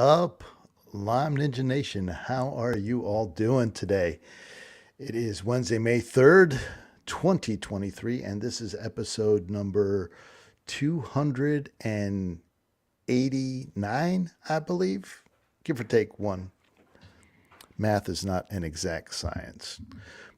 up, Lyme Ninja Nation? How are you all doing today? It is Wednesday, May 3rd, 2023, and this is episode number 289, I believe. Give or take one. Math is not an exact science.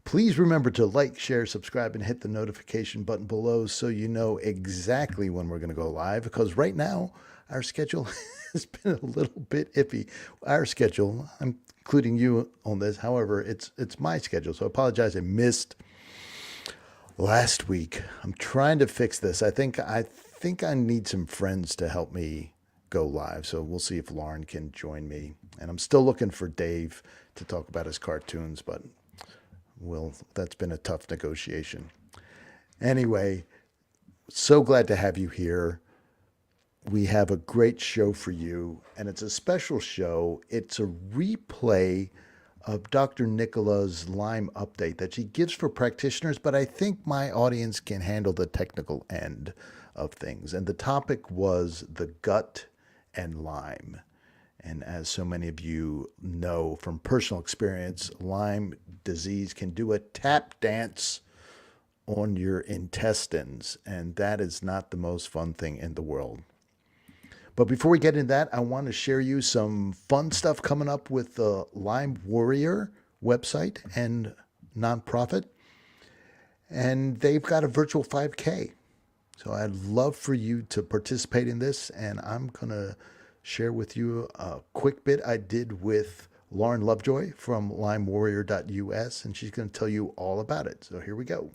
Please remember to like, share, subscribe, and hit the notification button below so you know exactly when we're going to go live. Because right now, our schedule has been a little bit iffy. Our schedule, I'm including you on this. However, it's my schedule, so I apologize. I missed last week. I'm trying to fix this. I think I need some friends to help me go live. So we'll see if Lauren can join me. And I'm still looking for Dave to talk about his cartoons, but that's been a tough negotiation. Anyway, so glad to have you here. We have a great show for you, and it's a special show. It's a replay of Dr. Nicola's Lyme update that she gives for practitioners, but I think my audience can handle the technical end of things. And the topic was the gut and Lyme. And as so many of you know from personal experience, Lyme disease can do a tap dance on your intestines, and that is not the most fun thing in the world. But before we get into that, I want to share you some fun stuff coming up with the Lyme Warrior website and nonprofit. And they've got a virtual 5K. So I'd love for you to participate in this. And I'm going to share with you a quick bit I did with Lauren Lovejoy from LymeWarrior.us. And she's going to tell you all about it. So here we go.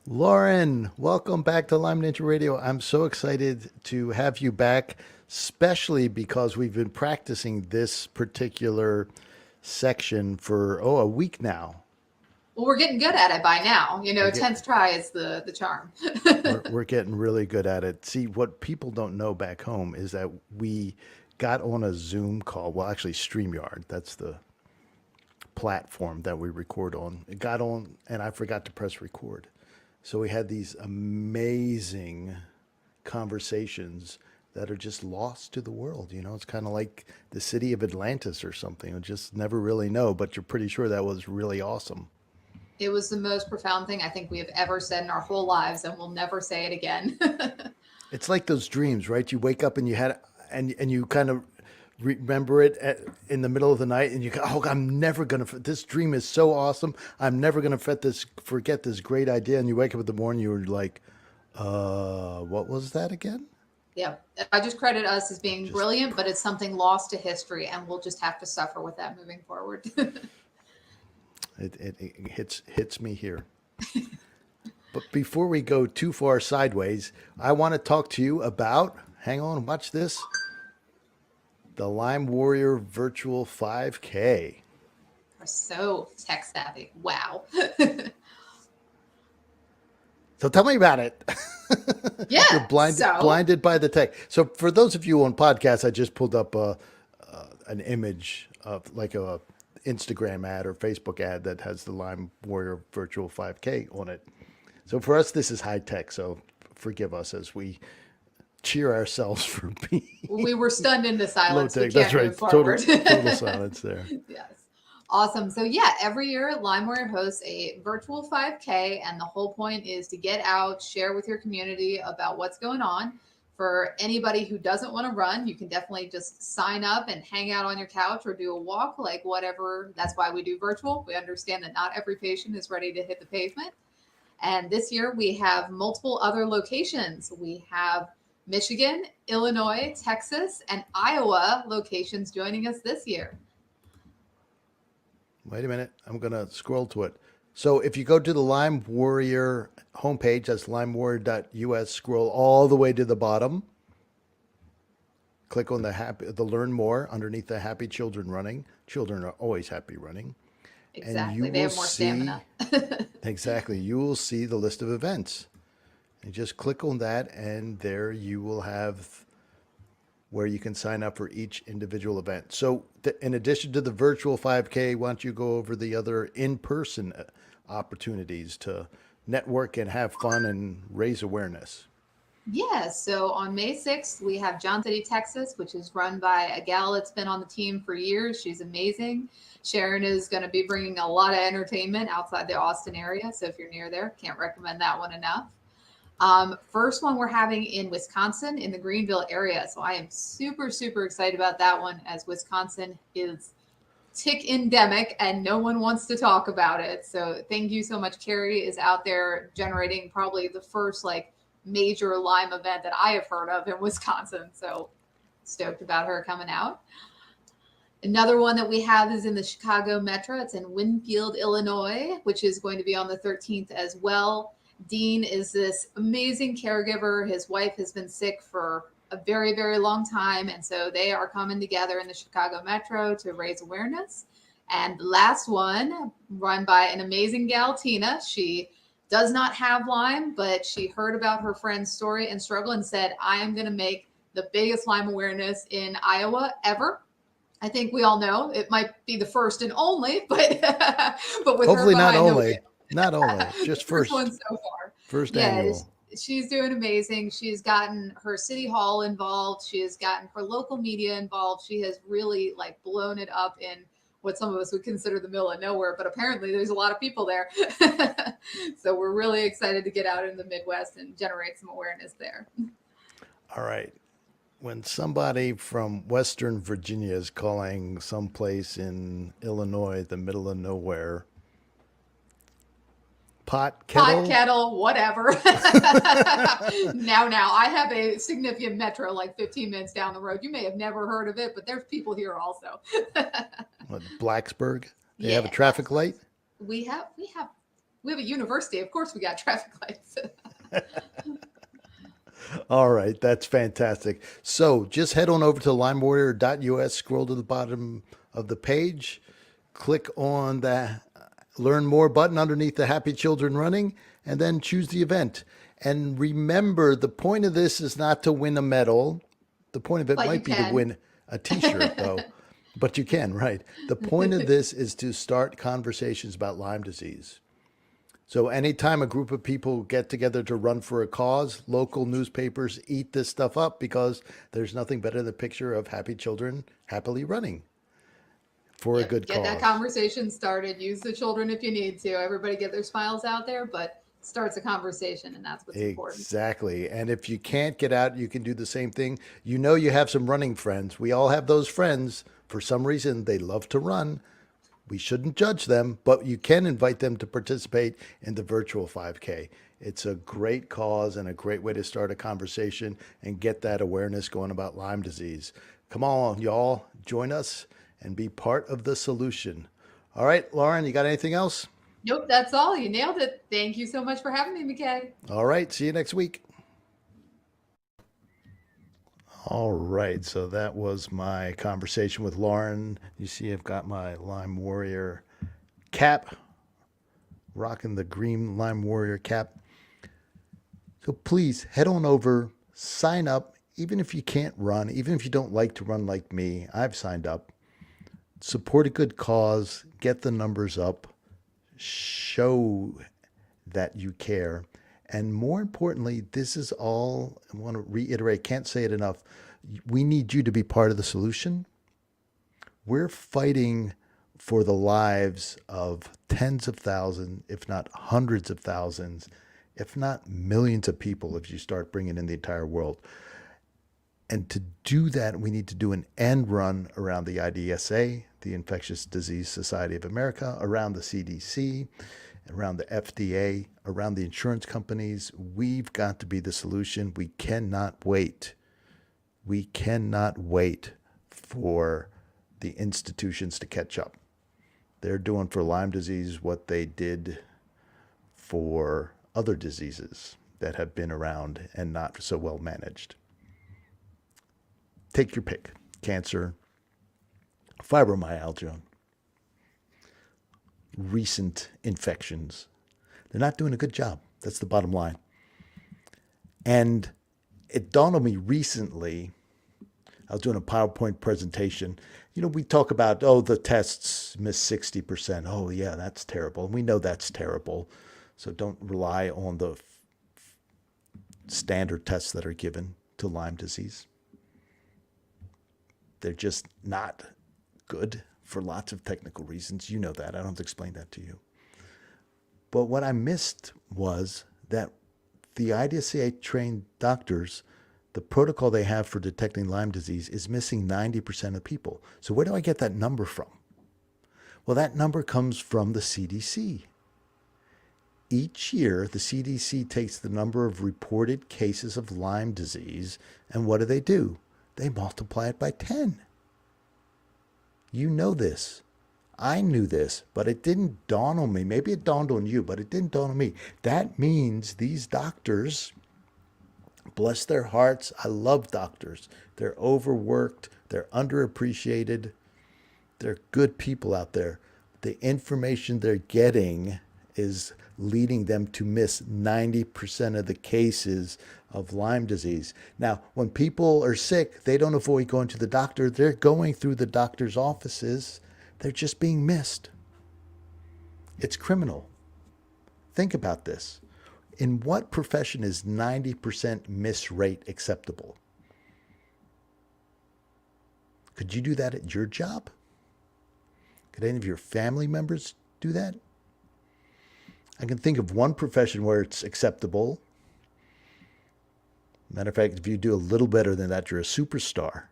Lauren, welcome back to Lyme Ninja Radio. I'm so excited to have you back, especially because we've been practicing this particular section for, a week now. Well, we're getting good at it by now. You know, 10th try is the charm. We're getting really good at it. See, what people don't know back home is that we got on a Zoom call. Well, actually, StreamYard. That's the platform that we record on. It got on, and I forgot to press record. So we had these amazing conversations that are just lost to the world. You know, it's kind of like the city of Atlantis or something. You just never really know, but you're pretty sure that was really awesome. It was the most profound thing I think we have ever said in our whole lives, and we'll never say it again. It's like those dreams, right? You wake up and and you kind of remember it in the middle of the night, and you go, "Oh, I'm never gonna. This dream is so awesome. I'm never gonna forget this great idea." And you wake up in the morning, you're like, what was that again?" Yeah, I just credit us as being brilliant, but it's something lost to history, and we'll just have to suffer with that moving forward. It hits me here. But before we go too far sideways, I want to talk to you about. Hang on, watch this. The Lyme Warrior Virtual 5K. We're so tech savvy. Wow. So tell me about it. Yeah. You're blinded by the tech. So for those of you on podcasts, I just pulled up an image of like a Instagram ad or Facebook ad that has the Lyme Warrior Virtual 5K on it. So for us, this is high tech. So forgive us as we cheer ourselves for being. We were stunned into silence. Low tech. That's right. Total silence there. Yes. Awesome. So yeah, every year Lyme Warrior hosts a virtual 5K, and the whole point is to get out, share with your community about what's going on. For anybody who doesn't want to run, you can definitely just sign up and hang out on your couch or do a walk, like whatever. That's why we do virtual. We understand that not every patient is ready to hit the pavement. And this year we have multiple other locations. We have Michigan, Illinois, Texas, and Iowa locations joining us this year. Wait a minute. I'm going to scroll to it. So if you go to the Lyme Warrior homepage, that's lymewarrior.us, scroll all the way to the bottom. Click on the Learn More underneath the Happy Children Running. Children are always happy running. Exactly. They have more stamina. Exactly. You will see the list of events. And just click on that, and there you will have where you can sign up for each individual event. So in addition to the virtual 5K, why don't you go over the other in-person opportunities to network and have fun and raise awareness? Yeah, so on May 6th, we have John City, Texas, which is run by a gal that's been on the team for years. She's amazing. Sharon is going to be bringing a lot of entertainment outside the Austin area. So if you're near there, can't recommend that one enough. First one we're having in Wisconsin in the Greenville area. So I am super, super excited about that one as Wisconsin is tick endemic and no one wants to talk about it. So thank you so much. Carrie is out there generating probably the first like major Lyme event that I have heard of in Wisconsin. So stoked about her coming out. Another one that we have is in the Chicago Metro. It's in Winfield, Illinois, which is going to be on the 13th as well. Dean is this amazing caregiver. His wife has been sick for a very, very long time. And so they are coming together in the Chicago Metro to raise awareness. And the last one, run by an amazing gal, Tina. She does not have Lyme, but she heard about her friend's story and struggle and said, I am going to make the biggest Lyme awareness in Iowa ever. I think we all know it might be the first and only, but but with Hopefully her not behind only, not only, just first first, one so far. first Yeah, annual. she's doing amazing. She's gotten her city hall involved. She has gotten her local media involved. She has really like blown it up in what some of us would consider the middle of nowhere, but apparently there's a lot of people there. So we're really excited to get out in the Midwest and generate some awareness there. All right. When somebody from Western Virginia is calling someplace in Illinois the middle of nowhere, pot Pot, kettle, kettle, whatever. Now, I have a significant metro like 15 minutes down the road. You may have never heard of it, but there's people here also. what, Blacksburg, they have a Yeah, traffic light. we have we have we have a university. Of course, we got traffic lights. All right, that's fantastic. So just head on over to limewarrior.us, scroll to the bottom of the page, click on the Learn More button underneath the Happy Children Running, and then choose the event. And remember, the point of this is not to win a medal. The point of it But you might be to can. win a t-shirt, though. But you can, right? The point of this is to start conversations about Lyme disease. So anytime a group of people get together to run for a cause, local newspapers eat this stuff up because there's nothing better than a picture of happy children happily running for a Yep, good get that cause. conversation started. Use the children if you need to. Everybody get their smiles out there, but starts a conversation, and that's what's important. Exactly. And if you can't get out, you can do the same thing. You know, you have some running friends. We all have those friends. For some reason, they love to run. We shouldn't judge them, but you can invite them to participate in the virtual 5K. It's a great cause and a great way to start a conversation and get that awareness going about Lyme disease. Come on, y'all, join us and be part of the solution. All right, Lauren, you got anything else? Nope, that's all. You nailed it. Thank you so much for having me, Mackay. All right, see you next week. All right, so that was my conversation with Lauren. You see, I've got my Lyme Warrior cap, rocking the green Lyme Warrior cap. So please head on over, sign up, even if you can't run, even if you don't like to run like me. I've signed up. Support a good cause, get the numbers up, show that you care. And more importantly, this is all, I want to reiterate, can't say it enough. We need you to be part of the solution. We're fighting for the lives of tens of thousands, if not hundreds of thousands, if not millions of people, if you start bringing in the entire world. And to do that, we need to do an end run around the IDSA, the Infectious Disease Society of America, around the CDC, around the FDA, around the insurance companies. We've got to be the solution. We cannot wait. We cannot wait for the institutions to catch up. They're doing for Lyme disease what they did for other diseases that have been around and not so well managed. Take your pick. Cancer, fibromyalgia, recent infections. They're not doing a good job. That's the bottom line. And it dawned on me recently, I was doing a PowerPoint presentation. You know, we talk about, oh, the tests miss 60%. Oh, yeah, that's terrible. And we know that's terrible. So don't rely on the standard tests that are given to Lyme disease. They're just not good for lots of technical reasons. You know that. I don't have to explain that to you. But what I missed was that the IDSA trained doctors, the protocol they have for detecting Lyme disease is missing 90% of people. So where do I get that number from? Well, that number comes from the CDC. Each year, the CDC takes the number of reported cases of Lyme disease, and what do? They multiply it by 10. You know this. I knew this, but it didn't dawn on me. Maybe it dawned on you, but it didn't dawn on me. That means these doctors, bless their hearts, I love doctors. They're overworked, they're underappreciated, they're good people out there. The information they're getting is leading them to miss 90% of the cases of Lyme disease. Now, when people are sick, they don't avoid going to the doctor. They're going through the doctor's offices. They're just being missed. It's criminal. Think about this. In what profession is 90% miss rate acceptable? Could you do that at your job? Could any of your family members do that? I can think of one profession where it's acceptable. Matter of fact, if you do a little better than that, you're a superstar.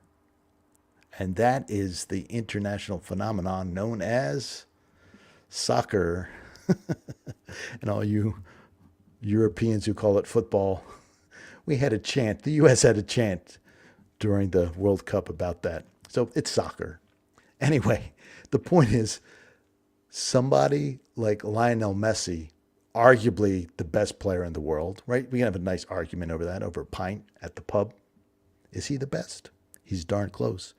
And that is the international phenomenon known as soccer. And all you Europeans who call it football, we had a chant. The U.S. had a chant during the World Cup about that. So it's soccer. Anyway, the point is, somebody like Lionel Messi, arguably the best player in the world, right? We can have a nice argument over that, over a pint at the pub. Is he the best? He's darn close.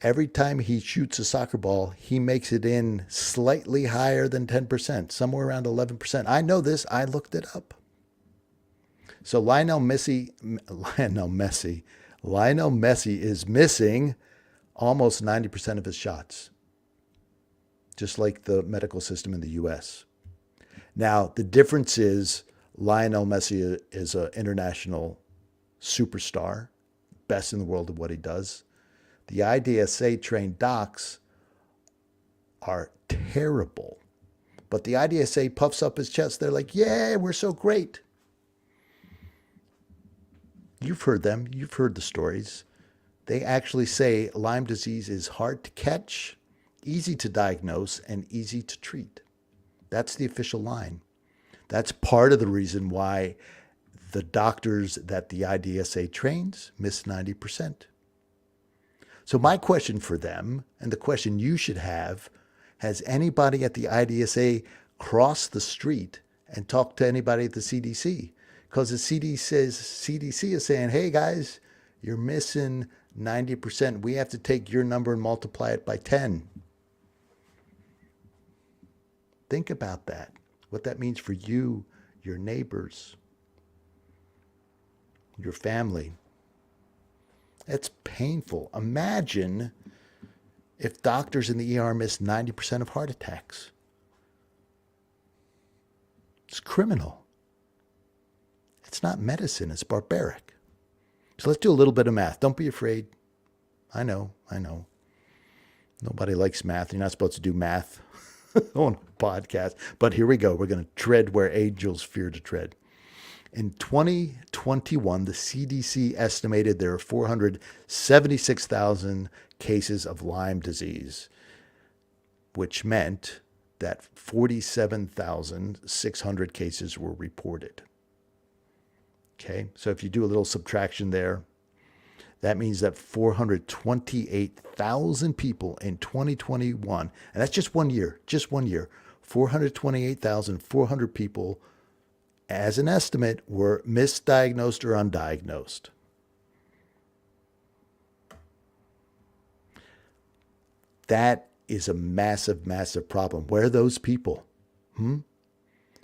Every time he shoots a soccer ball, he makes it in slightly higher than 10%, somewhere around 11%. I know this. I looked it up. So Lionel Messi is missing almost 90% of his shots, just like the medical system in the U.S. Now, the difference is Lionel Messi is an international superstar, best in the world at what he does. The IDSA trained docs are terrible, but the IDSA puffs up his chest. They're like, yeah, we're so great. You've heard them. You've heard the stories. They actually say Lyme disease is hard to catch, easy to diagnose, and easy to treat. That's the official line. That's part of the reason why the doctors that the IDSA trains miss 90%. So my question for them, and the question you should have, has anybody at the IDSA crossed the street and talked to anybody at the CDC? Because the CDC is saying, hey guys, you're missing 90%. We have to take your number and multiply it by 10. Think about that, what that means for you, your neighbors, your family. It's painful. Imagine if doctors in the ER miss 90% of heart attacks. It's criminal. It's not medicine. It's barbaric. So let's do a little bit of math. Don't be afraid. I know. Nobody likes math. You're not supposed to do math on a podcast. But here we go. We're going to tread where angels fear to tread. In 2021, the CDC estimated there are 476,000 cases of Lyme disease, which meant that 47,600 cases were reported. Okay, so if you do a little subtraction there, that means that 428,000 people in 2021, and that's just 1 year, 428,400 people, as an estimate, were misdiagnosed or undiagnosed. That is a massive, massive problem. Where are those people?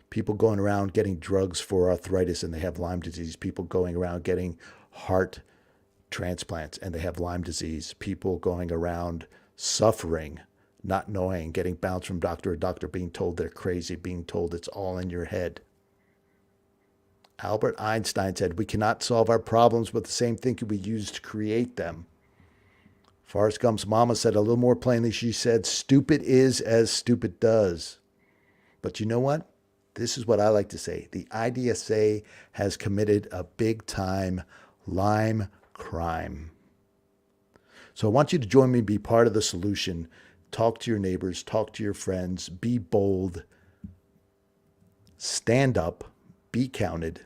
People going around getting drugs for arthritis and they have Lyme disease. People going around getting heart transplants and they have Lyme disease. People going around suffering, not knowing, getting bounced from doctor to doctor, being told they're crazy, being told it's all in your head. Albert Einstein said, "We cannot solve our problems with the same thinking we use to create them." Forrest Gump's mama said a little more plainly, she said, "Stupid is as stupid does." But you know what? This is what I like to say. The IDSA has committed a big time Lyme crime. So I want you to join me, be part of the solution. Talk to your neighbors, talk to your friends, be bold, stand up, be counted.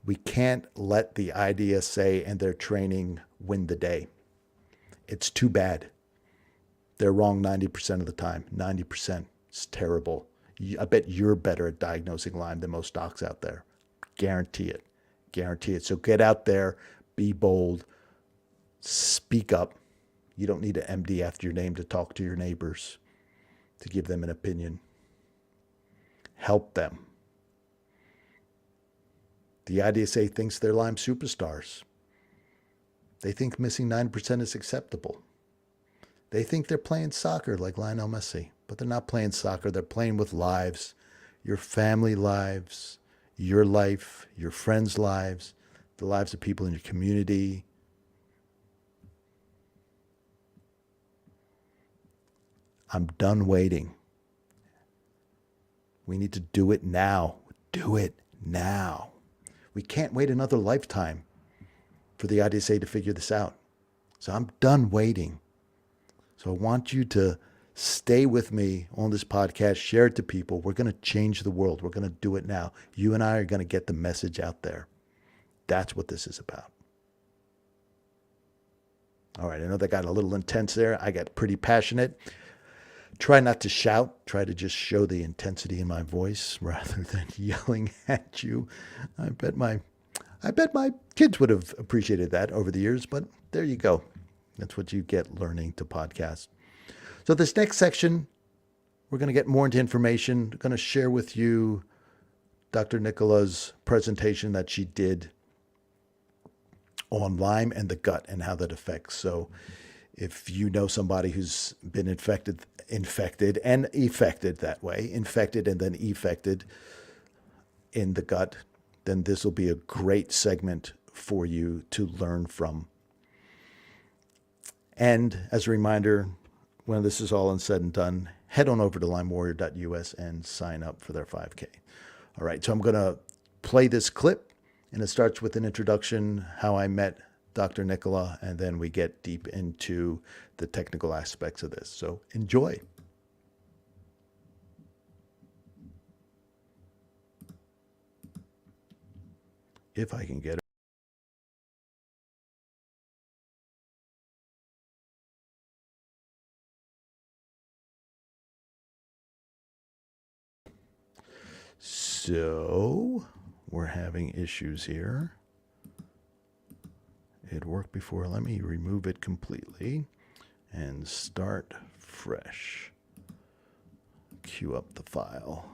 We can't let the IDSA and their training win the day. It's too bad. They're wrong 90% of the time. 90%. It's terrible. I bet you're better at diagnosing Lyme than most docs out there. Guarantee it. Guarantee it. So get out there, be bold, speak up. You don't need an MD after your name to talk to your neighbors, to give them an opinion. Help them. The IDSA thinks they're Lyme superstars. They think missing 9% is acceptable. They think they're playing soccer like Lionel Messi, but they're not playing soccer. They're playing with lives, your family lives, your life, your friends' lives, the lives of people in your community. I'm done waiting. We need to do it now. Do it now. We can't wait another lifetime for the IDSA to figure this out. So I'm done waiting. So I want you to stay with me on this podcast, share it to people. We're going to change the world. We're going to do it now. You and I are going to get the message out there. That's what this is about. All right, I know that got a little intense there. I got pretty passionate. Try not to shout. Try to just show the intensity in my voice rather than yelling at you. I bet my kids would have appreciated that over the years, but there you go. That's what you get learning to podcast. So this next section, we're going to get more into information. I'm going to share with you Dr. Nicola's presentation that she did on Lyme and the gut and how that affects. So if you know somebody who's been infected and affected that way, infected and then affected in the gut, then this will be a great segment for you to learn from. And as a reminder, when this is all said and done, head on over to lymewarrior.us and sign up for their 5K. All right, so I'm going to play this clip, and it starts with an introduction, how I met Dr. Nicola, and then we get deep into the technical aspects of this. So enjoy. If I can get it. So we're having issues here. It worked before. Let me remove it completely and start fresh. Queue up the file.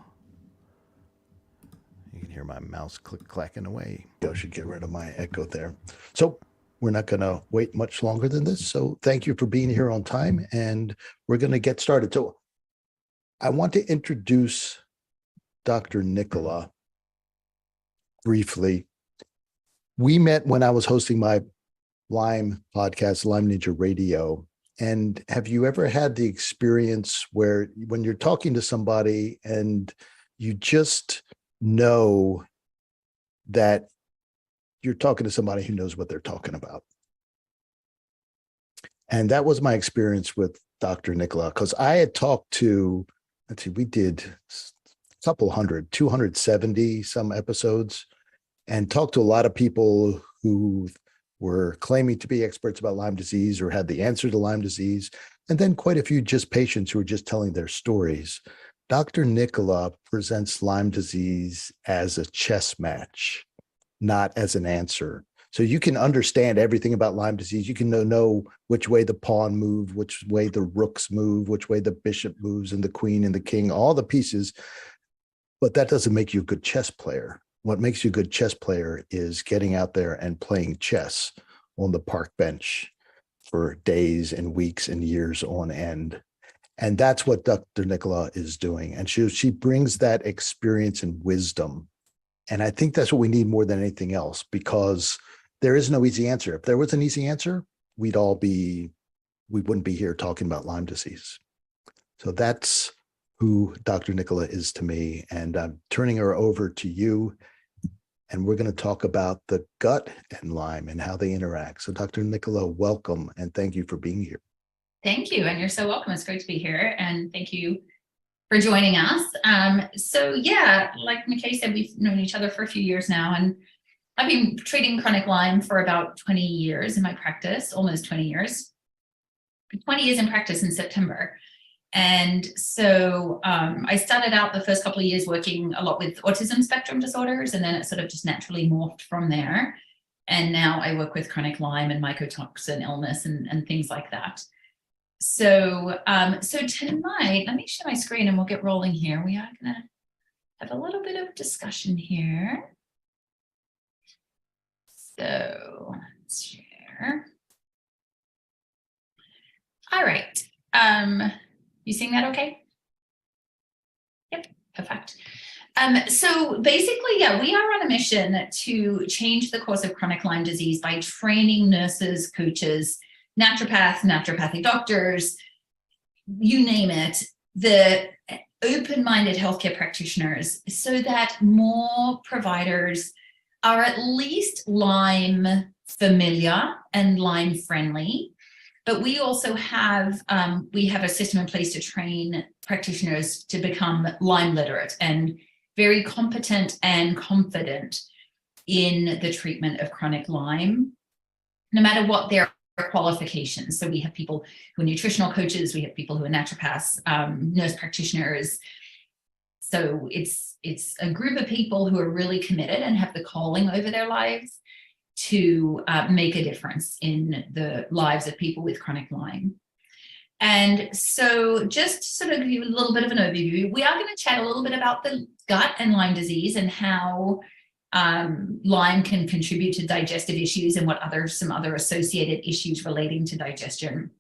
You can hear my mouse click-clacking away. I should get rid of my echo there. So we're not going to wait much longer than this. So thank you for being here on time, and we're going to get started. So I want to introduce Dr. Nicola briefly. We met when I was hosting my Lyme podcast, Lyme Ninja Radio. And have you ever had the experience where when you're talking to somebody and you just know that you're talking to somebody who knows what they're talking about? And that was my experience with Dr. Nicola, because I had talked to, let's see, we did a couple hundred, 270 some episodes, and talked to a lot of people who were claiming to be experts about Lyme disease or had the answer to Lyme disease, and then quite a few just patients who were just telling their stories. Dr. Nicola presents Lyme disease as a chess match, not as an answer. So you can understand everything about Lyme disease. You can know which way the pawn move, which way the rooks move, which way the bishop moves, and the queen and the king, all the pieces. But that doesn't make you a good chess player. What makes you a good chess player is getting out there and playing chess on the park bench for days and weeks and years on end. And that's what Dr. Nicola is doing. And she brings that experience and wisdom. And I think that's what we need more than anything else, because there is no easy answer. If there was an easy answer, we wouldn't be here talking about Lyme disease. So that's who Dr. Nicola is to me. And I'm turning her over to you. And we're going to talk about the gut and Lyme and how they interact. So Dr. Nicola, welcome. And thank you for being here. Thank you. And you're so welcome. It's great to be here. And thank you for joining us. So yeah, like Mackay said, we've known each other for a few years now. And I've been treating chronic Lyme for about 20 years in my practice, almost 20 years. 20 years in practice in September. And so I started out the first couple of years working a lot with autism spectrum disorders, and then it sort of just naturally morphed from there. And now I work with chronic Lyme and mycotoxin illness and things like that. So, so tonight, let me share my screen and we'll get rolling here. We are going to have a little bit of discussion here. So let's share. All right. You seeing that okay? Yep, perfect. So basically, yeah, we are on a mission to change the course of chronic Lyme disease by training nurses, coaches, naturopaths, naturopathic doctors, you name it, the open-minded healthcare practitioners, so that more providers are at least Lyme familiar and Lyme friendly. But we also have a system in place to train practitioners to become Lyme literate and very competent and confident in the treatment of chronic Lyme, no matter what their qualifications. So we have people who are nutritional coaches, we have people who are naturopaths, nurse practitioners. So it's a group of people who are really committed and have the calling over their lives to make a difference in the lives of people with chronic Lyme. And so just sort of give you a little bit of an overview, we are going to chat a little bit about the gut and Lyme disease and how Lyme can contribute to digestive issues and some other associated issues relating to digestion.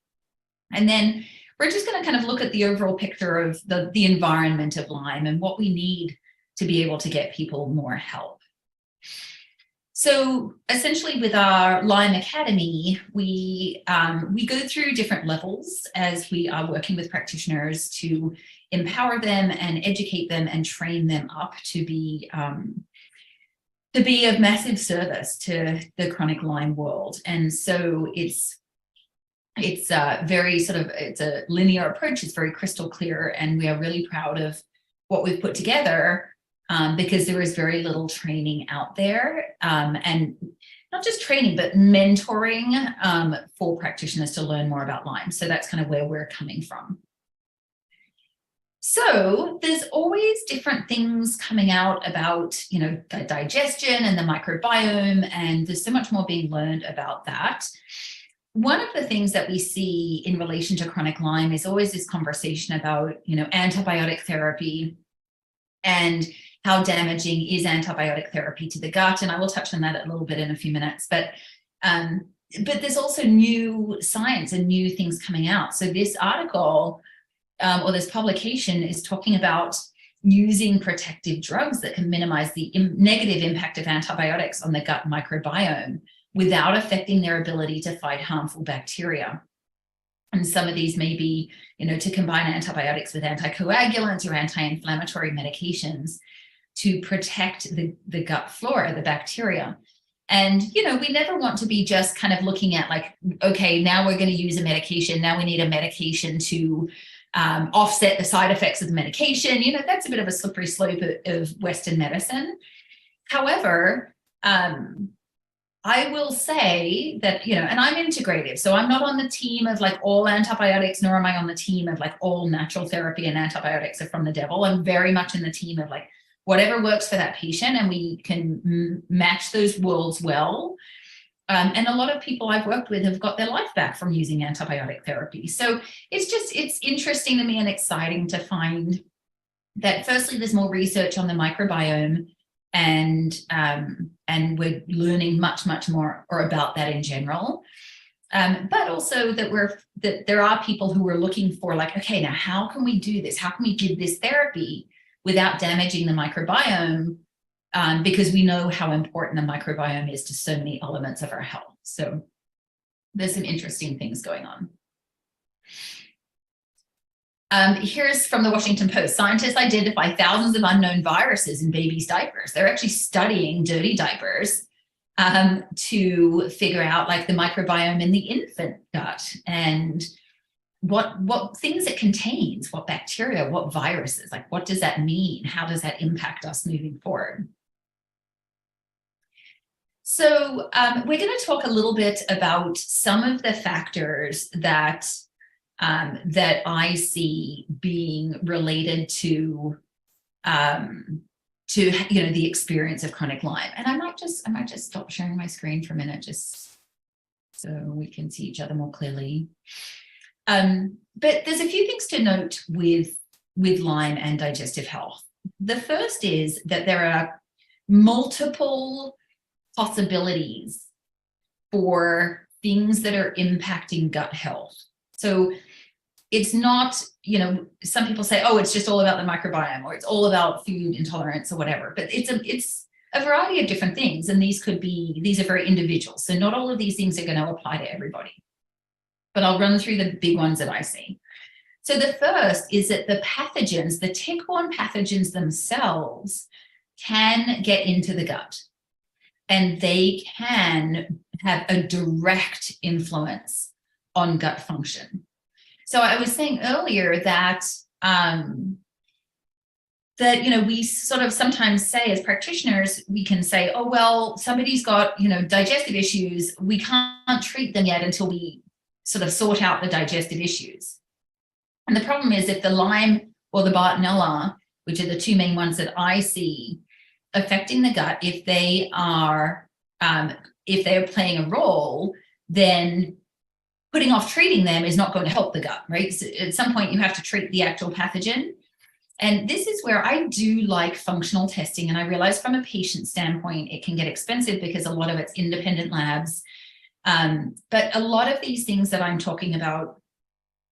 And then we're just going to kind of look at the overall picture of the environment of Lyme and what we need to be able to get people more help. So essentially with our Lyme Academy, we go through different levels as we are working with practitioners to empower them and educate them and train them up to be of massive service to the chronic Lyme world. And so it's a linear approach. It's very crystal clear, and we are really proud of what we've put together. Because there is very little training out there, and not just training, but mentoring for practitioners to learn more about Lyme. So that's kind of where we're coming from. So there's always different things coming out about, the digestion and the microbiome, and there's so much more being learned about that. One of the things that we see in relation to chronic Lyme is always this conversation about, antibiotic therapy and how damaging is antibiotic therapy to the gut. And I will touch on that a little bit in a few minutes. But there's also new science and new things coming out. So this article or this publication is talking about using protective drugs that can minimize the negative impact of antibiotics on the gut microbiome without affecting their ability to fight harmful bacteria. And some of these may be, to combine antibiotics with anticoagulants or anti-inflammatory medications to protect the gut flora, the bacteria. And, we never want to be just kind of looking at like, okay, now we're going to use a medication. Now we need a medication to offset the side effects of the medication. That's a bit of a slippery slope of Western medicine. However, I will say that, and I'm integrative. So I'm not on the team of like all antibiotics, nor am I on the team of like all natural therapy and antibiotics are from the devil. I'm very much in the team of like whatever works for that patient, and we can match those worlds well. And a lot of people I've worked with have got their life back from using antibiotic therapy. So it's interesting to me and exciting to find that firstly, there's more research on the microbiome, and we're learning much more about that in general. but also that there are people who are looking for like, okay, now how can we do this? How can we give this therapy without damaging the microbiome? Because we know how important the microbiome is to so many elements of our health. So there's some interesting things going on. Here's from the Washington Post. Scientists identify thousands of unknown viruses in babies' diapers. They're actually studying dirty diapers to figure out like the microbiome in the infant gut and what things it contains, what bacteria, what viruses, like what does that mean? How does that impact us moving forward? So we're going to talk a little bit about some of the factors that that I see being related to the experience of chronic Lyme. And I might just stop sharing my screen for a minute, just so we can see each other more clearly. But there's a few things to note with Lyme and digestive health. The first is that there are multiple possibilities for things that are impacting gut health. So it's not, some people say, oh, it's just all about the microbiome or it's all about food intolerance or whatever, but it's a variety of different things. And these are very individual. So not all of these things are going to apply to everybody, but I'll run through the big ones that I see. So the first is that the pathogens, the tick-borne pathogens themselves can get into the gut and they can have a direct influence on gut function. So I was saying earlier that we sort of sometimes say as practitioners, we can say, oh, well, somebody's got, digestive issues. We can't treat them yet until we sort of sort out the digestive issues. And the problem is if the Lyme or the Bartonella, which are the two main ones that I see affecting the gut, if they are playing a role, then putting off treating them is not going to help the gut, right? So at some point you have to treat the actual pathogen. And this is where I do like functional testing. And I realize from a patient standpoint, it can get expensive because a lot of it's independent labs. But a lot of these things that I'm talking about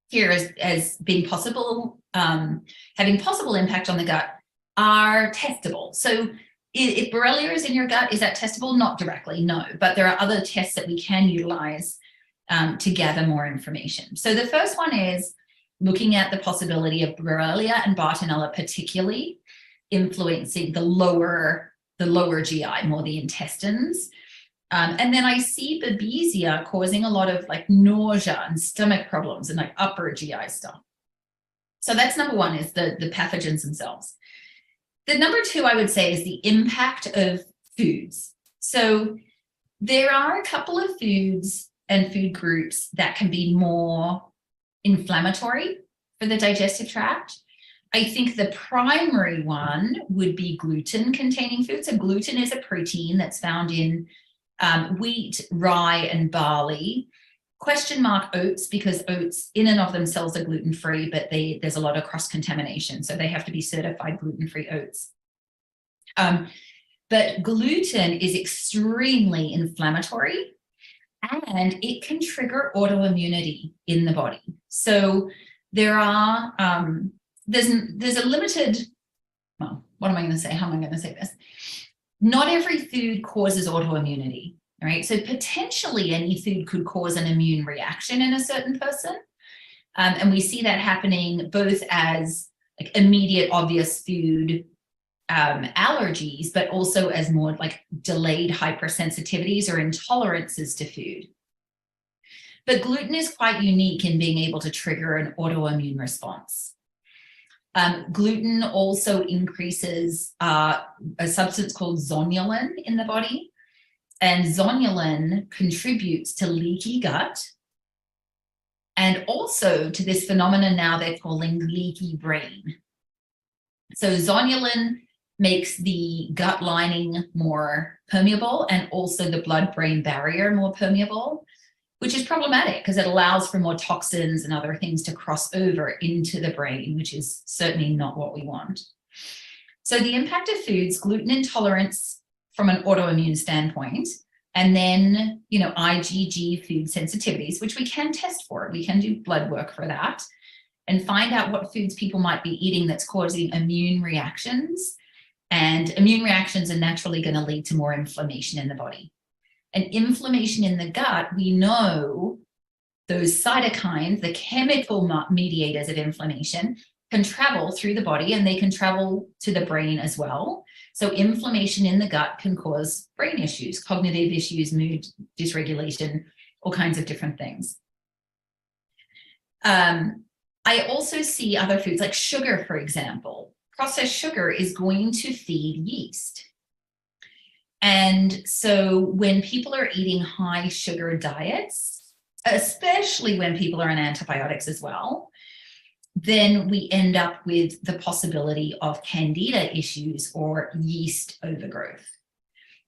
here as being possible, having possible impact on the gut are testable. So if Borrelia is in your gut, is that testable? Not directly, no. But there are other tests that we can utilize to gather more information. So the first one is looking at the possibility of Borrelia and Bartonella particularly influencing the lower GI, more the intestines. And then I see Babesia causing a lot of like nausea and stomach problems and like upper GI stuff. So that's number one, is the pathogens themselves. The number two, I would say, is the impact of foods. So there are a couple of foods and food groups that can be more inflammatory for the digestive tract. I think the primary one would be gluten-containing foods. So gluten is a protein that's found in wheat, rye, and barley. Question mark oats, because oats in and of themselves are gluten-free, but there's a lot of cross-contamination, so they have to be certified gluten-free oats. But gluten is extremely inflammatory, and it can trigger autoimmunity in the body. So there are there's a limited, well, what am I going to say? How am I going to say this? Not every food causes autoimmunity, right? So potentially any food could cause an immune reaction in a certain person. And we see that happening both as like immediate obvious food allergies, but also as more like delayed hypersensitivities or intolerances to food. But gluten is quite unique in being able to trigger an autoimmune response. Gluten also increases a substance called zonulin in the body, and zonulin contributes to leaky gut and also to this phenomenon now they're calling leaky brain. So zonulin makes the gut lining more permeable and also the blood-brain barrier more permeable, which is problematic because it allows for more toxins and other things to cross over into the brain, which is certainly not what we want. So the impact of foods, gluten intolerance from an autoimmune standpoint, And then, IgG food sensitivities, which we can test for. We can do blood work for that and find out what foods people might be eating that's causing immune reactions. And immune reactions are naturally going to lead to more inflammation in the body. And inflammation in the gut, we know those cytokines, the chemical mediators of inflammation, can travel through the body and they can travel to the brain as well. So inflammation in the gut can cause brain issues, cognitive issues, mood dysregulation, all kinds of different things. I also see other foods like sugar, for example. Processed sugar is going to feed yeast. And so when people are eating high sugar diets, especially when people are on antibiotics as well, then we end up with the possibility of candida issues or yeast overgrowth.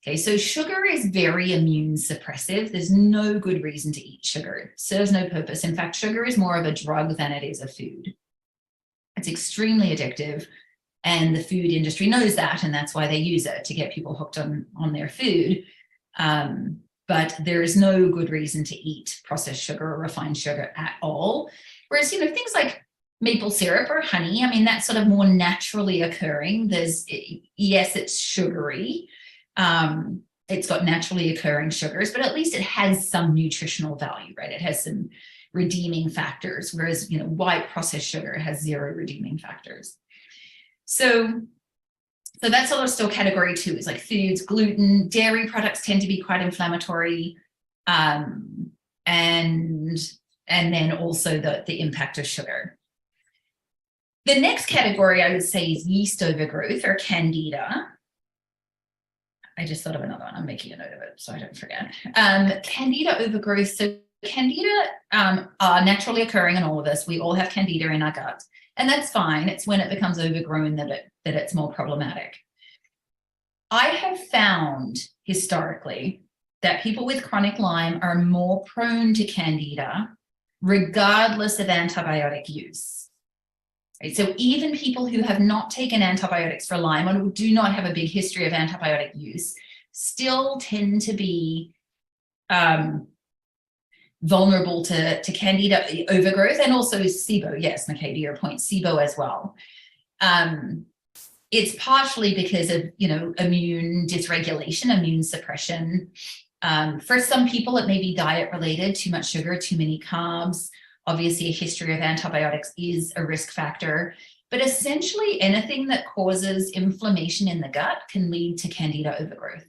Okay, so sugar is very immune suppressive. There's no good reason to eat sugar. It serves no purpose. In fact, sugar is more of a drug than it is a food. It's extremely addictive, and the food industry knows that, and that's why they use it to get people hooked on their food. But there is no good reason to eat processed sugar or refined sugar at all. Whereas, things like maple syrup or honey, I mean, that's sort of more naturally occurring. Yes, it's sugary. It's got naturally occurring sugars, but at least it has some nutritional value, right? It has some redeeming factors, whereas, white processed sugar has zero redeeming factors. So that's sort of still category 2 is like foods. Gluten, dairy products tend to be quite inflammatory. And then also the impact of sugar. The next category I would say is yeast overgrowth or candida. I just thought of another one. I'm making a note of it so I don't forget. Candida overgrowth. So candida are naturally occurring in all of us. We all have candida in our gut, and that's fine. It's when it becomes overgrown that it's more problematic. I have found historically that people with chronic Lyme are more prone to candida regardless of antibiotic use. Right? So even people who have not taken antibiotics for Lyme or do not have a big history of antibiotic use still tend to be vulnerable to candida overgrowth and also SIBO. Yes, Mackay, to your point, SIBO as well. It's partially because of, immune dysregulation, immune suppression. For some people, it may be diet related, too much sugar, too many carbs. Obviously, a history of antibiotics is a risk factor, but essentially anything that causes inflammation in the gut can lead to candida overgrowth.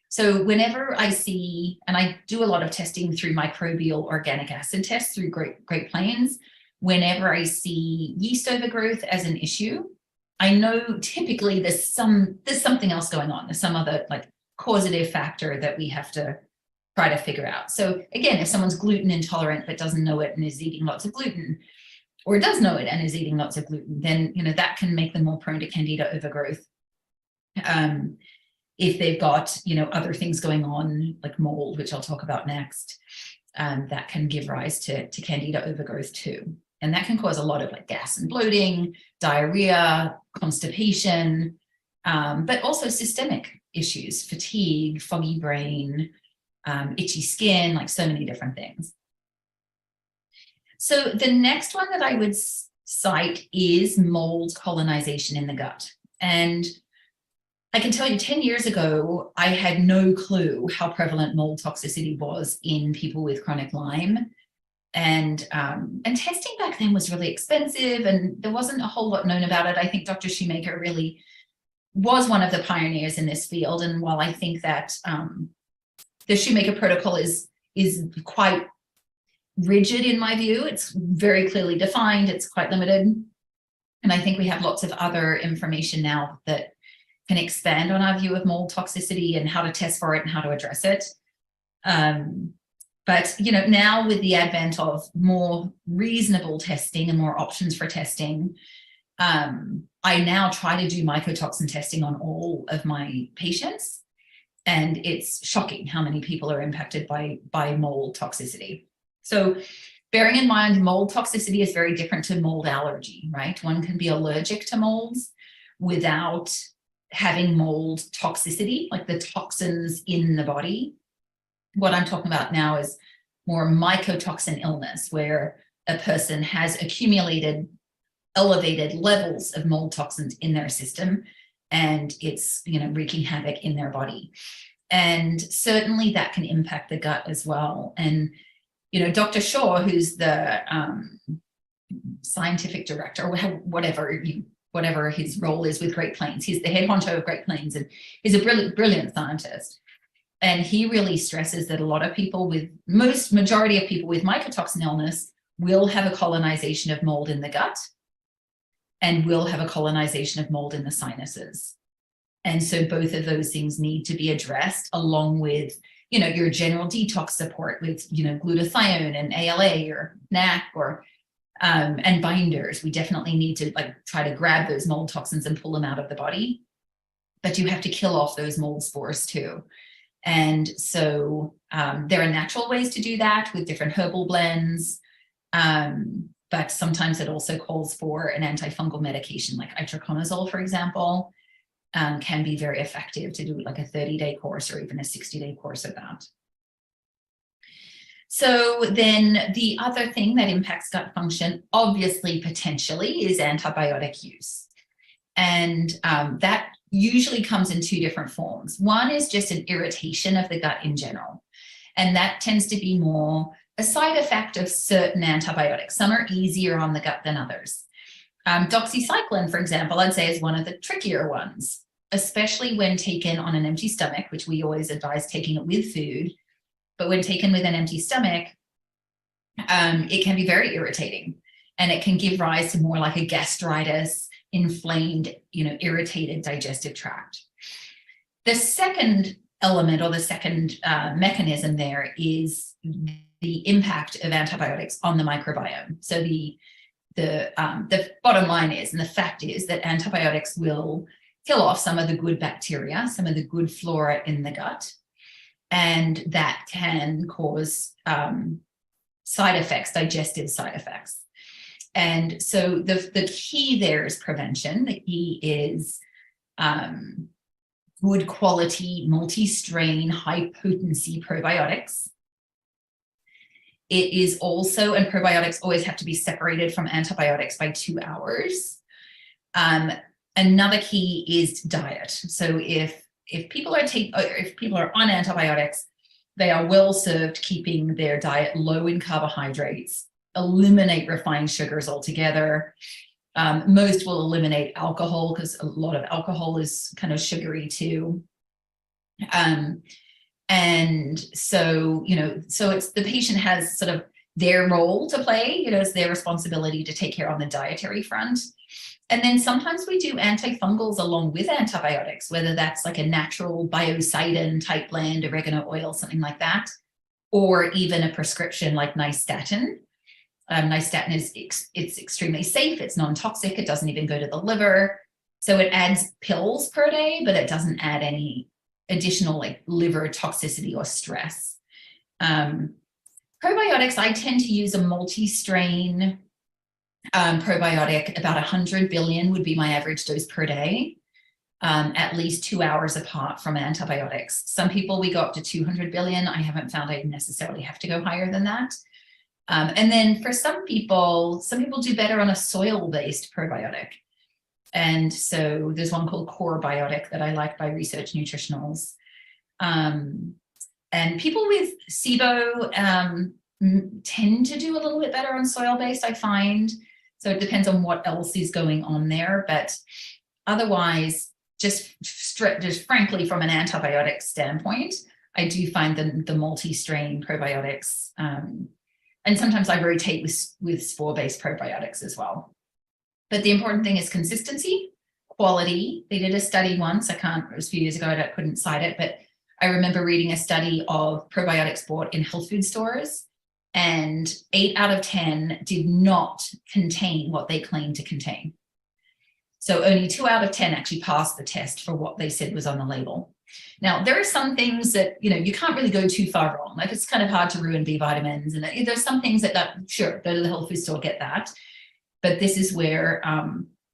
So whenever I see, and I do a lot of testing through microbial organic acid tests through Great Plains, whenever I see yeast overgrowth as an issue, I know typically there's something else going on. There's some other causative factor that we have to try to figure out. So again, if someone's gluten intolerant but doesn't know it and is eating lots of gluten, or does know it and is eating lots of gluten, then that can make them more prone to candida overgrowth. If they've got other things going on like mold, which I'll talk about next, that can give rise to candida overgrowth too. And that can cause a lot of gas and bloating, diarrhea, constipation, but also systemic issues, fatigue, foggy brain, itchy skin, so many different things. So the next one that I would cite is mold colonization in the gut. And I can tell you 10 years ago, I had no clue how prevalent mold toxicity was in people with chronic Lyme. And testing back then was really expensive and there wasn't a whole lot known about it. I think Dr. Shoemaker really was one of the pioneers in this field. And while I think that the Shoemaker protocol is quite rigid in my view, it's very clearly defined, it's quite limited. And I think we have lots of other information now that can expand on our view of mold toxicity and how to test for it and how to address it. But now with the advent of more reasonable testing and more options for testing, I now try to do mycotoxin testing on all of my patients. And it's shocking how many people are impacted by mold toxicity. So bearing in mind, mold toxicity is very different to mold allergy, right? One can be allergic to molds without having mold toxicity, like the toxins in the body. What I'm talking about now is more mycotoxin illness, where a person has accumulated elevated levels of mold toxins in their system, and it's, you know, wreaking havoc in their body. And certainly that can impact the gut as well. And, you know, Dr. Shaw, who's the scientific director, or whatever his role is with Great Plains, he's the head honcho of Great Plains, and he's a brilliant scientist. And he really stresses that a lot of people with, majority of people with mycotoxin illness will have a colonization of mold in the gut and will have a colonization of mold in the sinuses. And so both of those things need to be addressed, along with, you know, your general detox support with, you know, glutathione and ALA or NAC or and binders. We definitely need to like try to grab those mold toxins and pull them out of the body, but you have to kill off those mold spores too. And so there are natural ways to do that with different herbal blends, but sometimes it also calls for an antifungal medication like itraconazole, for example, can be very effective to do like a 30-day course or even a 60-day course of that. So then the other thing that impacts gut function, obviously, potentially, is antibiotic use. And that usually comes in two different forms. One is just an irritation of the gut in general. And that tends to be more a side effect of certain antibiotics. Some are easier on the gut than others. Doxycycline, for example, I'd say is one of the trickier ones, especially when taken on an empty stomach, which we always advise taking it with food. But when taken with an empty stomach, it can be very irritating, and it can give rise to more like a gastritis, inflamed, you know, irritated digestive tract. The second element, or the second mechanism there, is the impact of antibiotics on the microbiome. So the bottom line is, and the fact is, that antibiotics will kill off some of the good bacteria, some of the good flora in the gut, and that can cause side effects, digestive side effects. And so the key there is prevention. The key is good quality, multi-strain, high potency probiotics. It is also, and probiotics always have to be separated from antibiotics by 2 hours. Another key is diet. So if people are on antibiotics, they are well served keeping their diet low in carbohydrates, eliminate refined sugars altogether. Most will eliminate alcohol, because a lot of alcohol is kind of sugary too. And so, you know, so it's the patient has sort of their role to play, you know, it's their responsibility to take care on the dietary front. And then sometimes we do antifungals along with antibiotics, whether that's like a natural biocidin type blend, oregano oil, something like that, or even a prescription like nystatin. Nystatin it's extremely safe. It's non-toxic. It doesn't even go to the liver. So it adds pills per day, but it doesn't add any additional like liver toxicity or stress. Probiotics, I tend to use a multi-strain probiotic. About 100 billion would be my average dose per day, at least 2 hours apart from antibiotics. Some people, we go up to 200 billion. I haven't found I necessarily have to go higher than that. And then for some people do better on a soil-based probiotic. And so there's one called Core Biotic that I like by Research Nutritionals. And people with SIBO tend to do a little bit better on soil-based, I find. So it depends on what else is going on there. But otherwise, just frankly, from an antibiotic standpoint, I do find the multi-strain probiotics. And sometimes I rotate with spore-based probiotics as well. But the important thing is consistency, quality. They did a study once, it was a few years ago, I couldn't cite it, but I remember reading a study of probiotics bought in health food stores, and 8 out of 10 did not contain what they claimed to contain. So only 2 out of 10 actually passed the test for what they said was on the label. Now, there are some things that, you know, you can't really go too far wrong. Like, it's kind of hard to ruin B vitamins. And there's some things that sure, go to the health food store, get that. But this is where,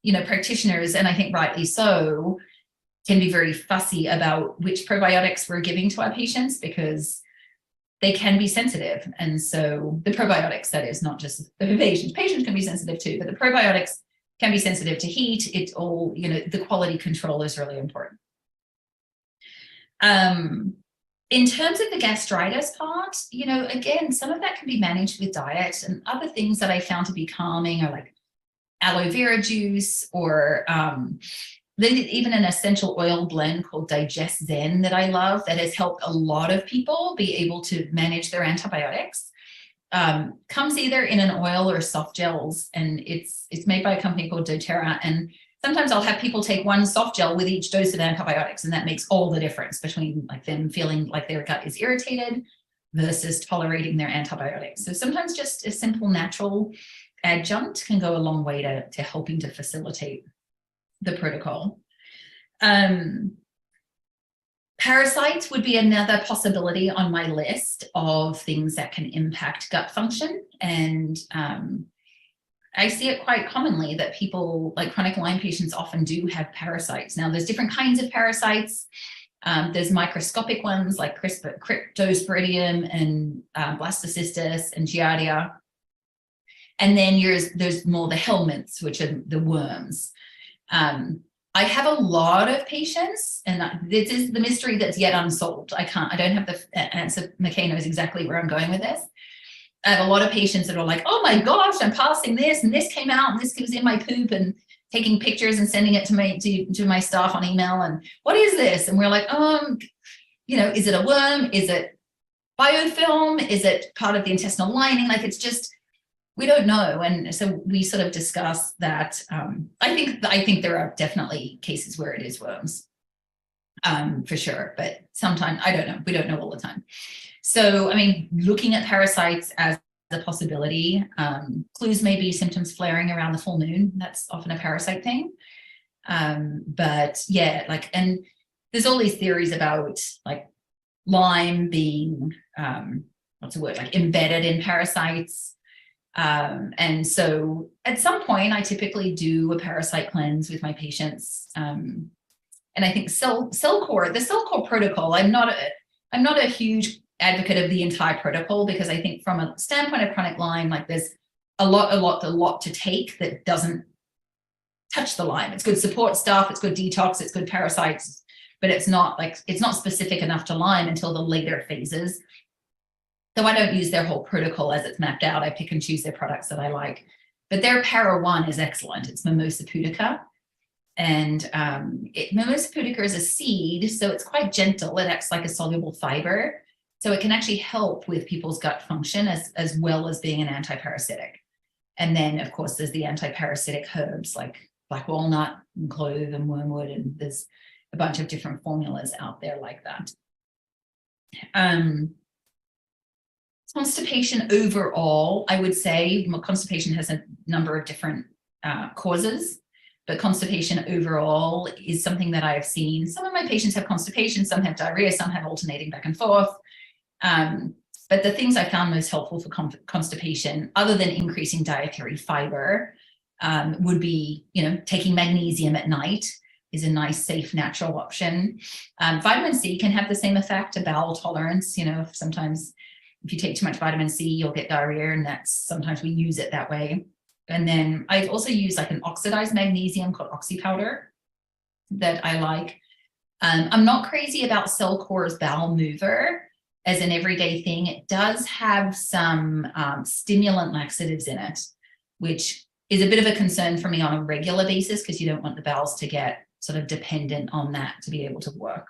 you know, practitioners, and I think rightly so, can be very fussy about which probiotics we're giving to our patients, because they can be sensitive. And so the probiotics, that is, not just the patients. Patients can be sensitive too, but the probiotics can be sensitive to heat. It's all, the quality control is really important. In terms of the gastritis part, again, some of that can be managed with diet, and other things that I found to be calming are like aloe vera juice, or even an essential oil blend called Digest Zen that I love, that has helped a lot of people be able to manage their antibiotics. Comes either in an oil or soft gels, and it's made by a company called doTERRA. And sometimes I'll have people take one soft gel with each dose of antibiotics, and that makes all the difference between like them feeling like their gut is irritated versus tolerating their antibiotics. So sometimes just a simple natural adjunct can go a long way to helping to facilitate the protocol. Parasites would be another possibility on my list of things that can impact gut function. And I see it quite commonly that people, like chronic Lyme patients, often do have parasites. Now, there's different kinds of parasites. There's microscopic ones like Cryptosporidium and Blastocystis and Giardia. And then there's more the helminths, which are the worms. I have a lot of patients, and this is the mystery that's yet unsolved. I don't have the answer. Mackay knows exactly where I'm going with this. I have a lot of patients that are like, oh my gosh, I'm passing this, and this came out, and this was in my poop, and taking pictures and sending it to my staff on email. And what is this? And we're like, is it a worm? Is it biofilm? Is it part of the intestinal lining? Like, it's just, we don't know. And so we sort of discuss that. I think there are definitely cases where it is worms, for sure. But sometimes, I don't know. We don't know all the time. So, looking at parasites as a possibility, clues may be symptoms flaring around the full moon. That's often a parasite thing. But yeah, and there's all these theories about like Lyme being, embedded in parasites. And so at some point I typically do a parasite cleanse with my patients. And I think the cell core protocol, I'm not a huge advocate of the entire protocol, because I think from a standpoint of chronic Lyme, like there's a lot to take that doesn't touch the Lyme. It's good support stuff, it's good detox, it's good parasites, but it's not specific enough to Lyme until the later phases. So I don't use their whole protocol as it's mapped out. I pick and choose their products that I like. But their Para 1 is excellent. It's Mimosa pudica. And Mimosa pudica is a seed, so it's quite gentle. It acts like a soluble fiber. So it can actually help with people's gut function as well as being an antiparasitic. And then, of course, there's the antiparasitic herbs like black walnut and clove and wormwood. And there's a bunch of different formulas out there like that. Constipation overall, I would say, constipation has a number of different causes, but constipation overall is something that I have seen. Some of my patients have constipation, some have diarrhea, some have alternating back and forth. But the things I found most helpful for constipation, other than increasing dietary fiber, would be, taking magnesium at night is a nice, safe, natural option. Vitamin C can have the same effect, a bowel tolerance. Sometimes if you take too much vitamin C, you'll get diarrhea, and sometimes we use it that way. And then I've also used like an oxidized magnesium called oxy powder that I like. I'm not crazy about Cellcore's bowel mover as an everyday thing. It does have some stimulant laxatives in it, which is a bit of a concern for me on a regular basis, because you don't want the bowels to get sort of dependent on that to be able to work.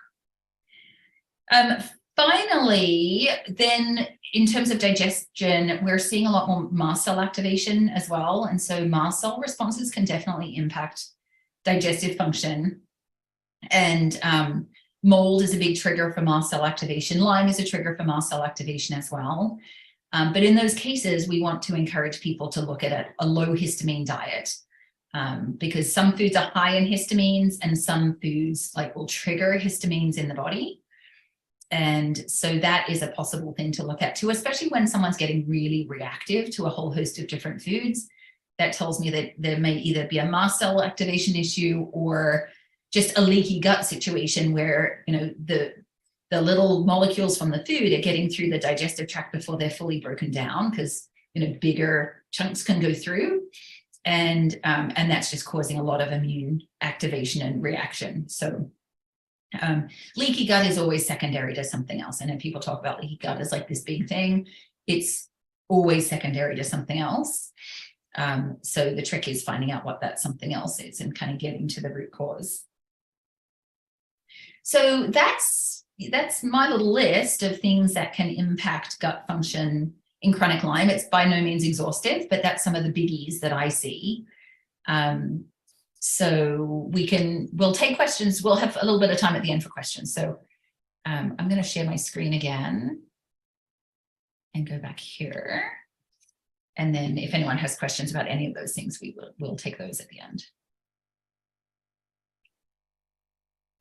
Finally, then in terms of digestion, we're seeing a lot more mast cell activation as well. And so mast cell responses can definitely impact digestive function. And mold is a big trigger for mast cell activation. Lyme is a trigger for mast cell activation as well. But in those cases, we want to encourage people to look at a low histamine diet, because some foods are high in histamines and some foods will trigger histamines in the body. And so that is a possible thing to look at too, especially when someone's getting really reactive to a whole host of different foods. That tells me that there may either be a mast cell activation issue or just a leaky gut situation where, the the little molecules from the food are getting through the digestive tract before they're fully broken down, because bigger chunks can go through, and that's just causing a lot of immune activation and reaction. So leaky gut is always secondary to something else. I know people talk about leaky gut as like this big thing. It's always secondary to something else. So the trick is finding out what that something else is and kind of getting to the root cause. So that's my little list of things that can impact gut function in chronic Lyme. It's by no means exhaustive, but that's some of the biggies that I see. So we'll take questions. We'll have a little bit of time at the end for questions. So I'm going to share my screen again and go back here. And then if anyone has questions about any of those things, we'll take those at the end.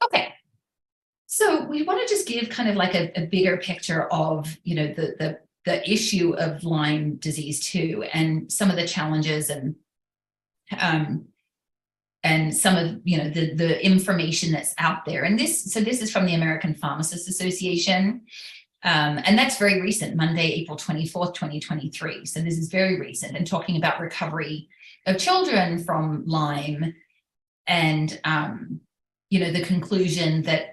Okay. So we want to just give kind of like a bigger picture of, the issue of Lyme disease too, and some of the challenges and some of, the information that's out there. And this is from the American Pharmacists Association. And that's very recent, Monday, April 24th, 2023. So this is very recent, and talking about recovery of children from Lyme, and, the conclusion that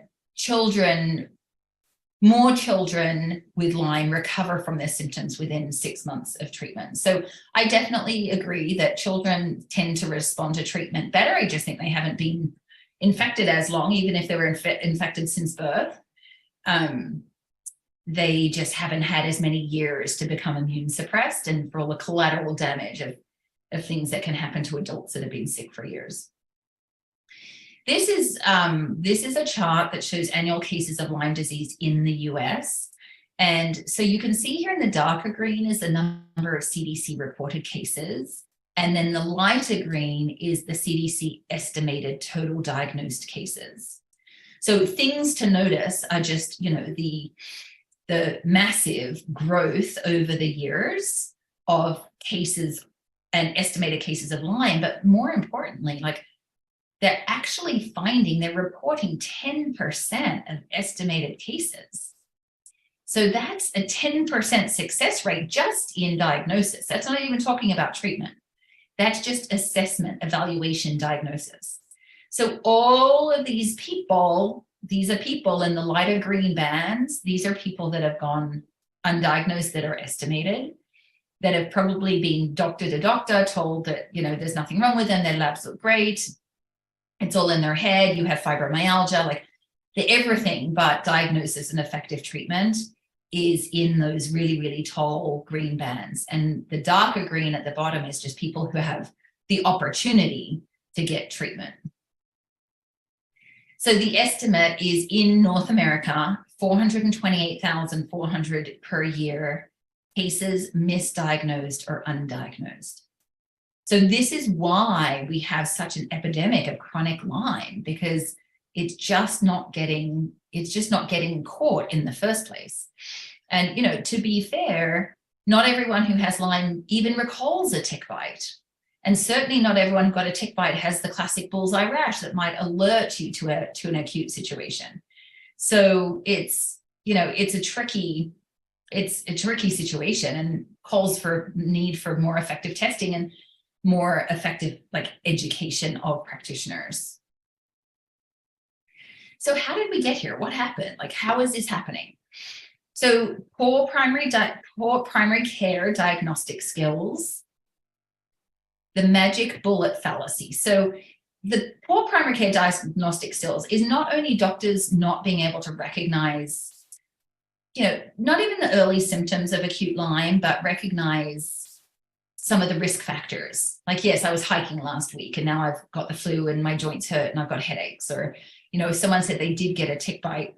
more children with Lyme recover from their symptoms within 6 months of treatment. So I definitely agree that children tend to respond to treatment better. I just think they haven't been infected as long, even if they were infected since birth. They just haven't had as many years to become immune suppressed, and for all the collateral damage of things that can happen to adults that have been sick for years. This is a chart that shows annual cases of Lyme disease in the US. And so you can see here in the darker green is the number of CDC reported cases. And then the lighter green is the CDC estimated total diagnosed cases. So things to notice are just, the massive growth over the years of cases and estimated cases of Lyme, but more importantly, they're reporting 10% of estimated cases. So that's a 10% success rate just in diagnosis. That's not even talking about treatment. That's just assessment, evaluation, diagnosis. So all of these people, these are people in the lighter green bands. These are people that have gone undiagnosed, that are estimated, that have probably been doctor to doctor, told that, there's nothing wrong with them, their labs look great, it's all in their head, you have fibromyalgia, the everything but diagnosis and effective treatment is in those really, really tall green bands. And the darker green at the bottom is just people who have the opportunity to get treatment. So the estimate is in North America, 428,400 per year cases misdiagnosed or undiagnosed. So this is why we have such an epidemic of chronic Lyme, because it's just not getting caught in the first place. And, to be fair, not everyone who has Lyme even recalls a tick bite. And certainly not everyone who got a tick bite has the classic bullseye rash that might alert you to an acute situation. So it's a tricky situation, and calls for need for more effective testing and more effective education of practitioners. So how did we get here? What happened? How is this happening? So poor primary care diagnostic skills, the magic bullet fallacy. So the poor primary care diagnostic skills is not only doctors not being able to recognize, not even the early symptoms of acute Lyme, but recognize some of the risk factors. Yes, I was hiking last week and now I've got the flu and my joints hurt and I've got headaches. Or, if someone said they did get a tick bite,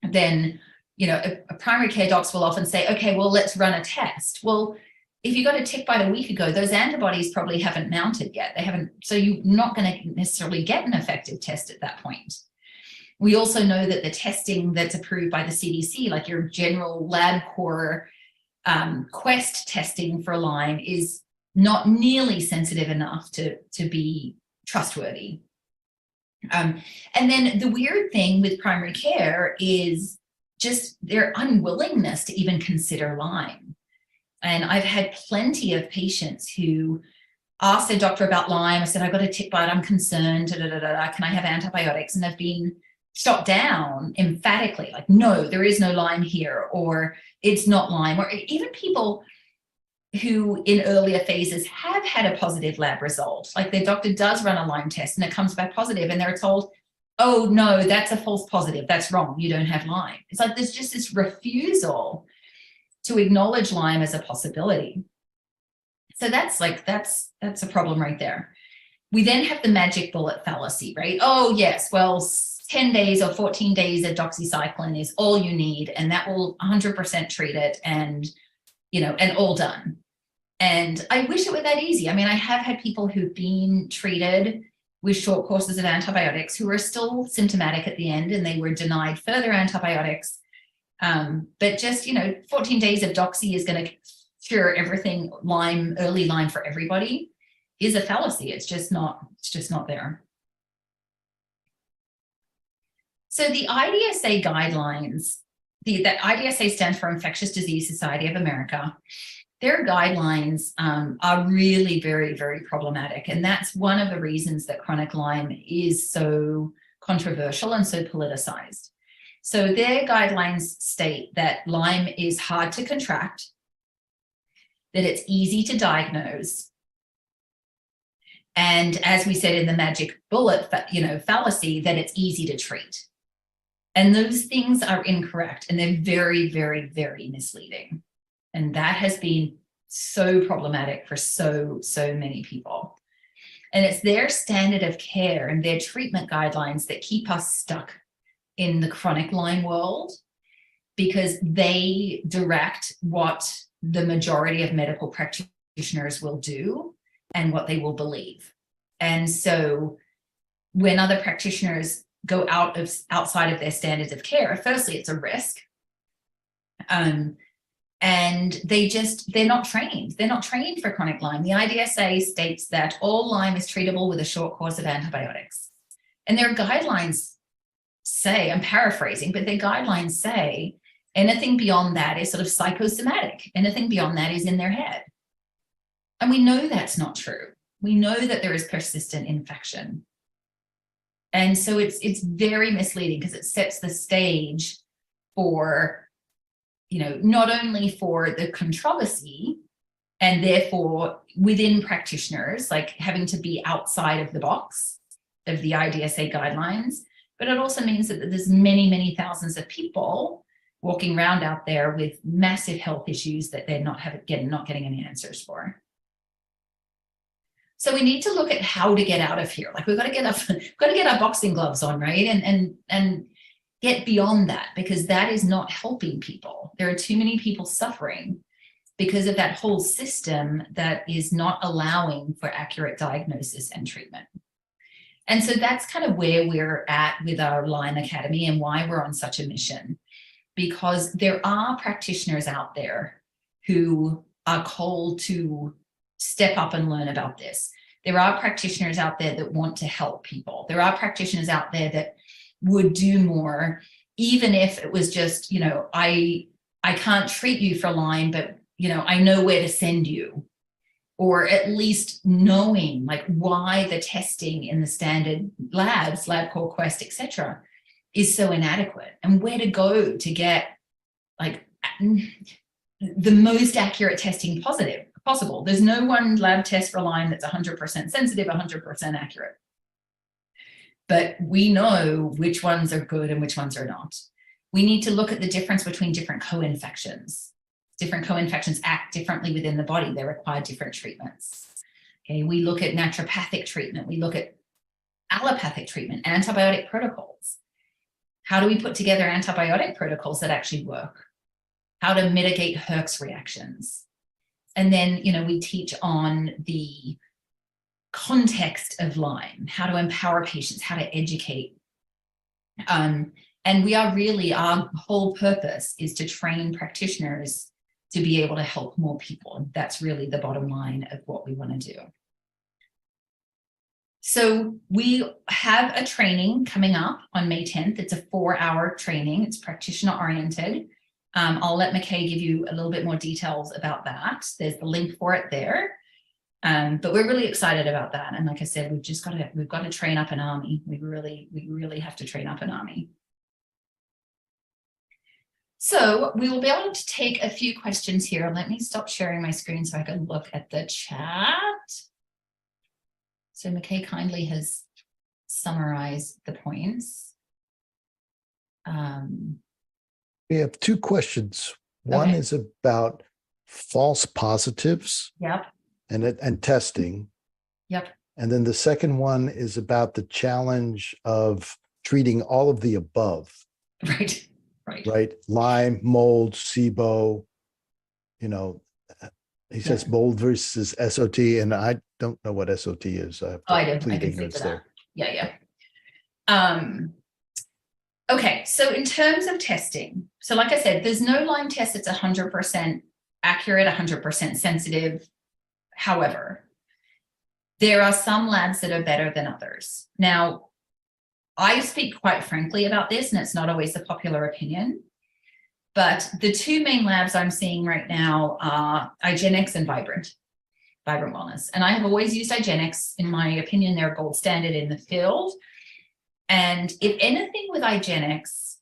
then, a primary care docs will often say, okay, well, let's run a test. Well, if you got a tick bite a week ago, those antibodies probably haven't mounted yet. So you're not going to necessarily get an effective test at that point. We also know that the testing that's approved by the CDC, like your general LabCorp Quest testing for Lyme, is not nearly sensitive enough to be trustworthy. And then the weird thing with primary care is just their unwillingness to even consider Lyme. And I've had plenty of patients who asked their doctor about Lyme. I said, I've got a tick bite, I'm concerned, can I have antibiotics? And they've been shot down emphatically, like, no, there is no Lyme here, or it's not Lyme. Or even people who in earlier phases have had a positive lab result, like their doctor does run a Lyme test and it comes back positive, and they're told, oh no, that's a false positive, that's wrong, you don't have Lyme. It's like there's just this refusal to acknowledge Lyme as a possibility. So that's a problem right there. We then have the magic bullet fallacy, right? Oh yes, well, 10 days or 14 days of doxycycline is all you need, and that will 100% treat it, and and all done. And I wish it were that easy. I mean, I have had people who've been treated with short courses of antibiotics who are still symptomatic at the end, and they were denied further antibiotics. But just, 14 days of doxy is going to cure everything. Lyme, early Lyme for everybody is a fallacy. It's just not there. So the IDSA guidelines, that IDSA stands for Infectious Disease Society of America. Their guidelines are really very, very problematic. And that's one of the reasons that chronic Lyme is so controversial and so politicized. So their guidelines state that Lyme is hard to contract, that it's easy to diagnose, and as we said in the magic bullet, fallacy, that it's easy to treat. And those things are incorrect, and they're very, very, very misleading. And that has been so problematic for so many people. And it's their standard of care and their treatment guidelines that keep us stuck in the chronic Lyme world, because they direct what the majority of medical practitioners will do and what they will believe. And so when other practitioners go outside of their standards of care, firstly, it's a risk. And they're not trained. They're not trained for chronic Lyme. The IDSA states that all Lyme is treatable with a short course of antibiotics. And their guidelines say, I'm paraphrasing, but their guidelines say anything beyond that is sort of psychosomatic. Anything beyond that is in their head. And we know that's not true. We know that there is persistent infection. And so it's very misleading, because it sets the stage for, not only for the controversy, and therefore within practitioners, like having to be outside of the box of the IDSA guidelines, but it also means that there's many, many thousands of people walking around out there with massive health issues that they're not getting any answers for. So we need to look at how to get out of here. Like we've got to get our boxing gloves on, right? And get beyond that, because that is not helping people. There are too many people suffering because of that whole system that is not allowing for accurate diagnosis and treatment. And so that's kind of where we're at with our Lyme Academy and why we're on such a mission, because there are practitioners out there who are called to step up and learn about this. There are practitioners out there that want to help people. There are practitioners out there that would do more, even if it was just, I can't treat you for Lyme, but, I know where to send you. Or at least knowing like why the testing in the standard labs, LabCorp, Quest, etc., is so inadequate, and where to go to get like the most accurate testing possible. There's no one lab test for Lyme that's 100% sensitive, 100% accurate. But we know which ones are good and which ones are not. We need to look at the difference between different co-infections. Different co-infections act differently within the body. They require different treatments. Okay, we look at naturopathic treatment. We look at allopathic treatment, antibiotic protocols. How do we put together antibiotic protocols that actually work? How to mitigate Herx reactions. And then, we teach on the context of Lyme, how to empower patients, how to educate. And our whole purpose is to train practitioners to be able to help more people. That's really the bottom line of what we want to do. So we have a training coming up on May 10th. It's a 4-hour training. It's practitioner oriented. I'll let Mackay give you a little bit more details about that. There's the link for it there. But we're really excited about that. And like I said, we've got to train up an army. We really have to train up an army. So we will be able to take a few questions here. Let me stop sharing my screen so I can look at the chat. So Mackay kindly has summarized the points. We have 2 questions. One Okay. is about false positives Yep. and testing. Yep. And then the second one is about the challenge of treating all of the above, Right. right? Lyme, mold, SIBO, you know, he says mold versus SOT, and I don't know what SOT is. I have to I plead can ignorance speak to there. that. Yeah. Okay, so in terms of testing, so like I said, there's no Lyme test that's 100% accurate, 100% sensitive. However, there are some labs that are better than others. Now, I speak quite frankly about this, and it's not always the popular opinion, but the 2 main labs I'm seeing right now are IGeneX and Vibrant Wellness. And I have always used IGeneX. In my opinion, they're gold standard in the field. And if anything with IGeneX,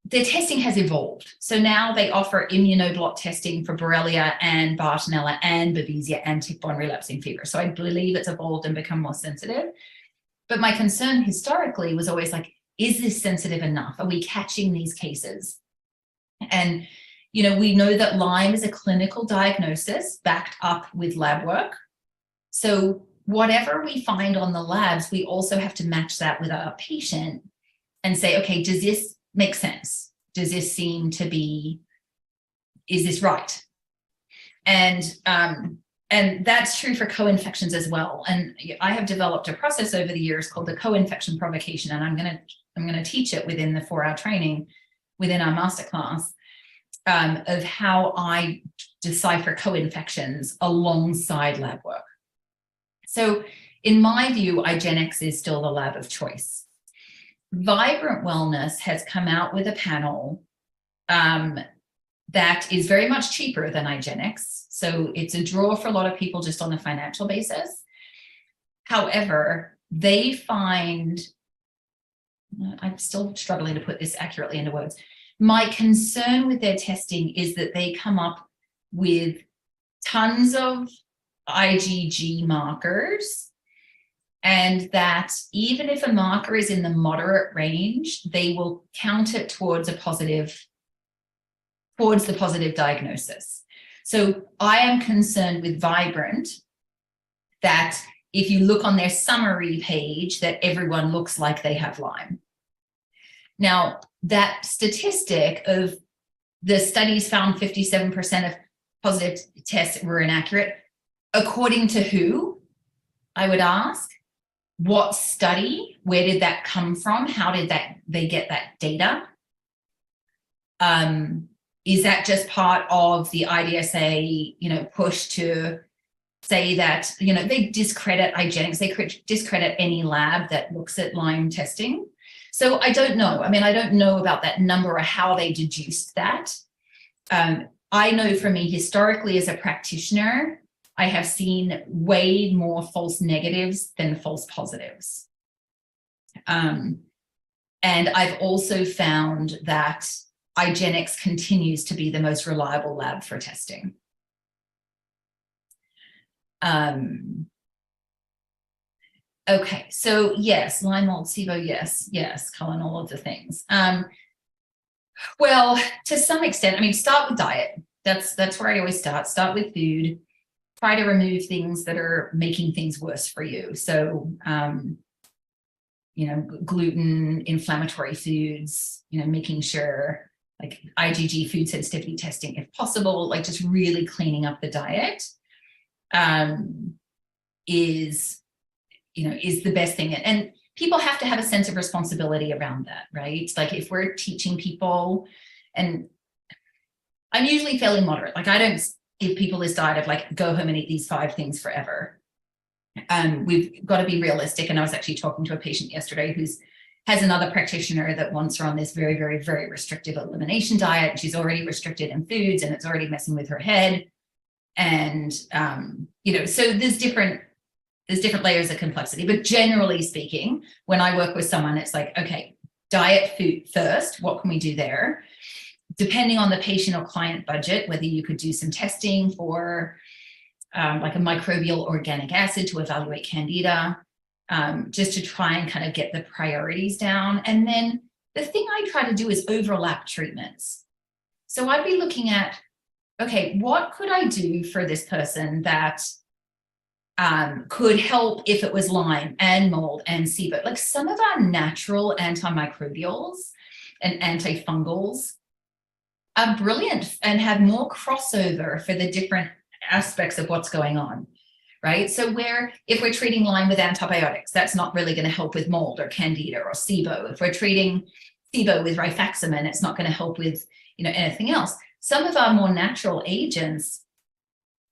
their testing has evolved. So now they offer immunoblot testing for Borrelia and Bartonella and Babesia and tick-borne relapsing fever. So I believe it's evolved and become more sensitive. But my concern historically was always like, is this sensitive enough? Are we catching these cases? And, you know, we know that Lyme is a clinical diagnosis backed up with lab work. So whatever we find on the labs, we also have to match that with our patient and say, okay, does this make sense? Does this seem to be, is this right? And that's true for co-infections as well. And I have developed a process over the years called the co-infection provocation, and I'm going to teach it within the 4-hour training within our masterclass of how I decipher co-infections alongside lab work. So in my view, IGeneX is still the lab of choice. Vibrant Wellness has come out with a panel that is very much cheaper than IGeneX. So it's a draw for a lot of people just on a financial basis. However, they find, I'm still struggling to put this accurately into words. My concern with their testing is that they come up with tons of IgG markers, and that even if a marker is in the moderate range, they will count it towards the positive diagnosis. So I am concerned with Vibrant that if you look on their summary page, that everyone looks like they have Lyme. Now, that statistic of the studies found 57% of positive tests were inaccurate, according to who, I would ask? What study? Where did that come from? How did they get that data? Is that just part of the IDSA, push to say that, they discredit IGeneX, they discredit any lab that looks at Lyme testing? So I don't know. I mean, I don't know about that number or how they deduced that. I know for me, historically as a practitioner, I have seen way more false negatives than false positives. And I've also found that IGeneX continues to be the most reliable lab for testing. Okay, so yes, Lyme, mold, SIBO, yes, Colin, all of the things. Well, to some extent, I mean, start with diet. That's where I always start. Start with food. Try to remove things that are making things worse for you. So, gluten, inflammatory foods, making sure like IgG food sensitivity testing, if possible, like just really cleaning up the diet is the best thing. And people have to have a sense of responsibility around that, right? Like if we're teaching people, and I'm usually fairly moderate, like I don't give people this diet of like, go home and eat these 5 things forever. We've got to be realistic. And I was actually talking to a patient yesterday has another practitioner that wants her on this very, very, very restrictive elimination diet. She's already restricted in foods and it's already messing with her head. And, so there's different layers of complexity, but generally speaking, when I work with someone, it's like, okay, diet, food first, what can we do there? Depending on the patient or client budget, whether you could do some testing for like a microbial organic acid to evaluate candida, just to try and kind of get the priorities down. And then the thing I try to do is overlap treatments. So I'd be looking at, okay, what could I do for this person that could help if it was Lyme and mold and SIBO? Like some of our natural antimicrobials and antifungals are brilliant and have more crossover for the different aspects of what's going on, right? So if we're treating Lyme with antibiotics, that's not really going to help with mold or candida or SIBO. If we're treating SIBO with rifaximin, it's not going to help with, anything else. Some of our more natural agents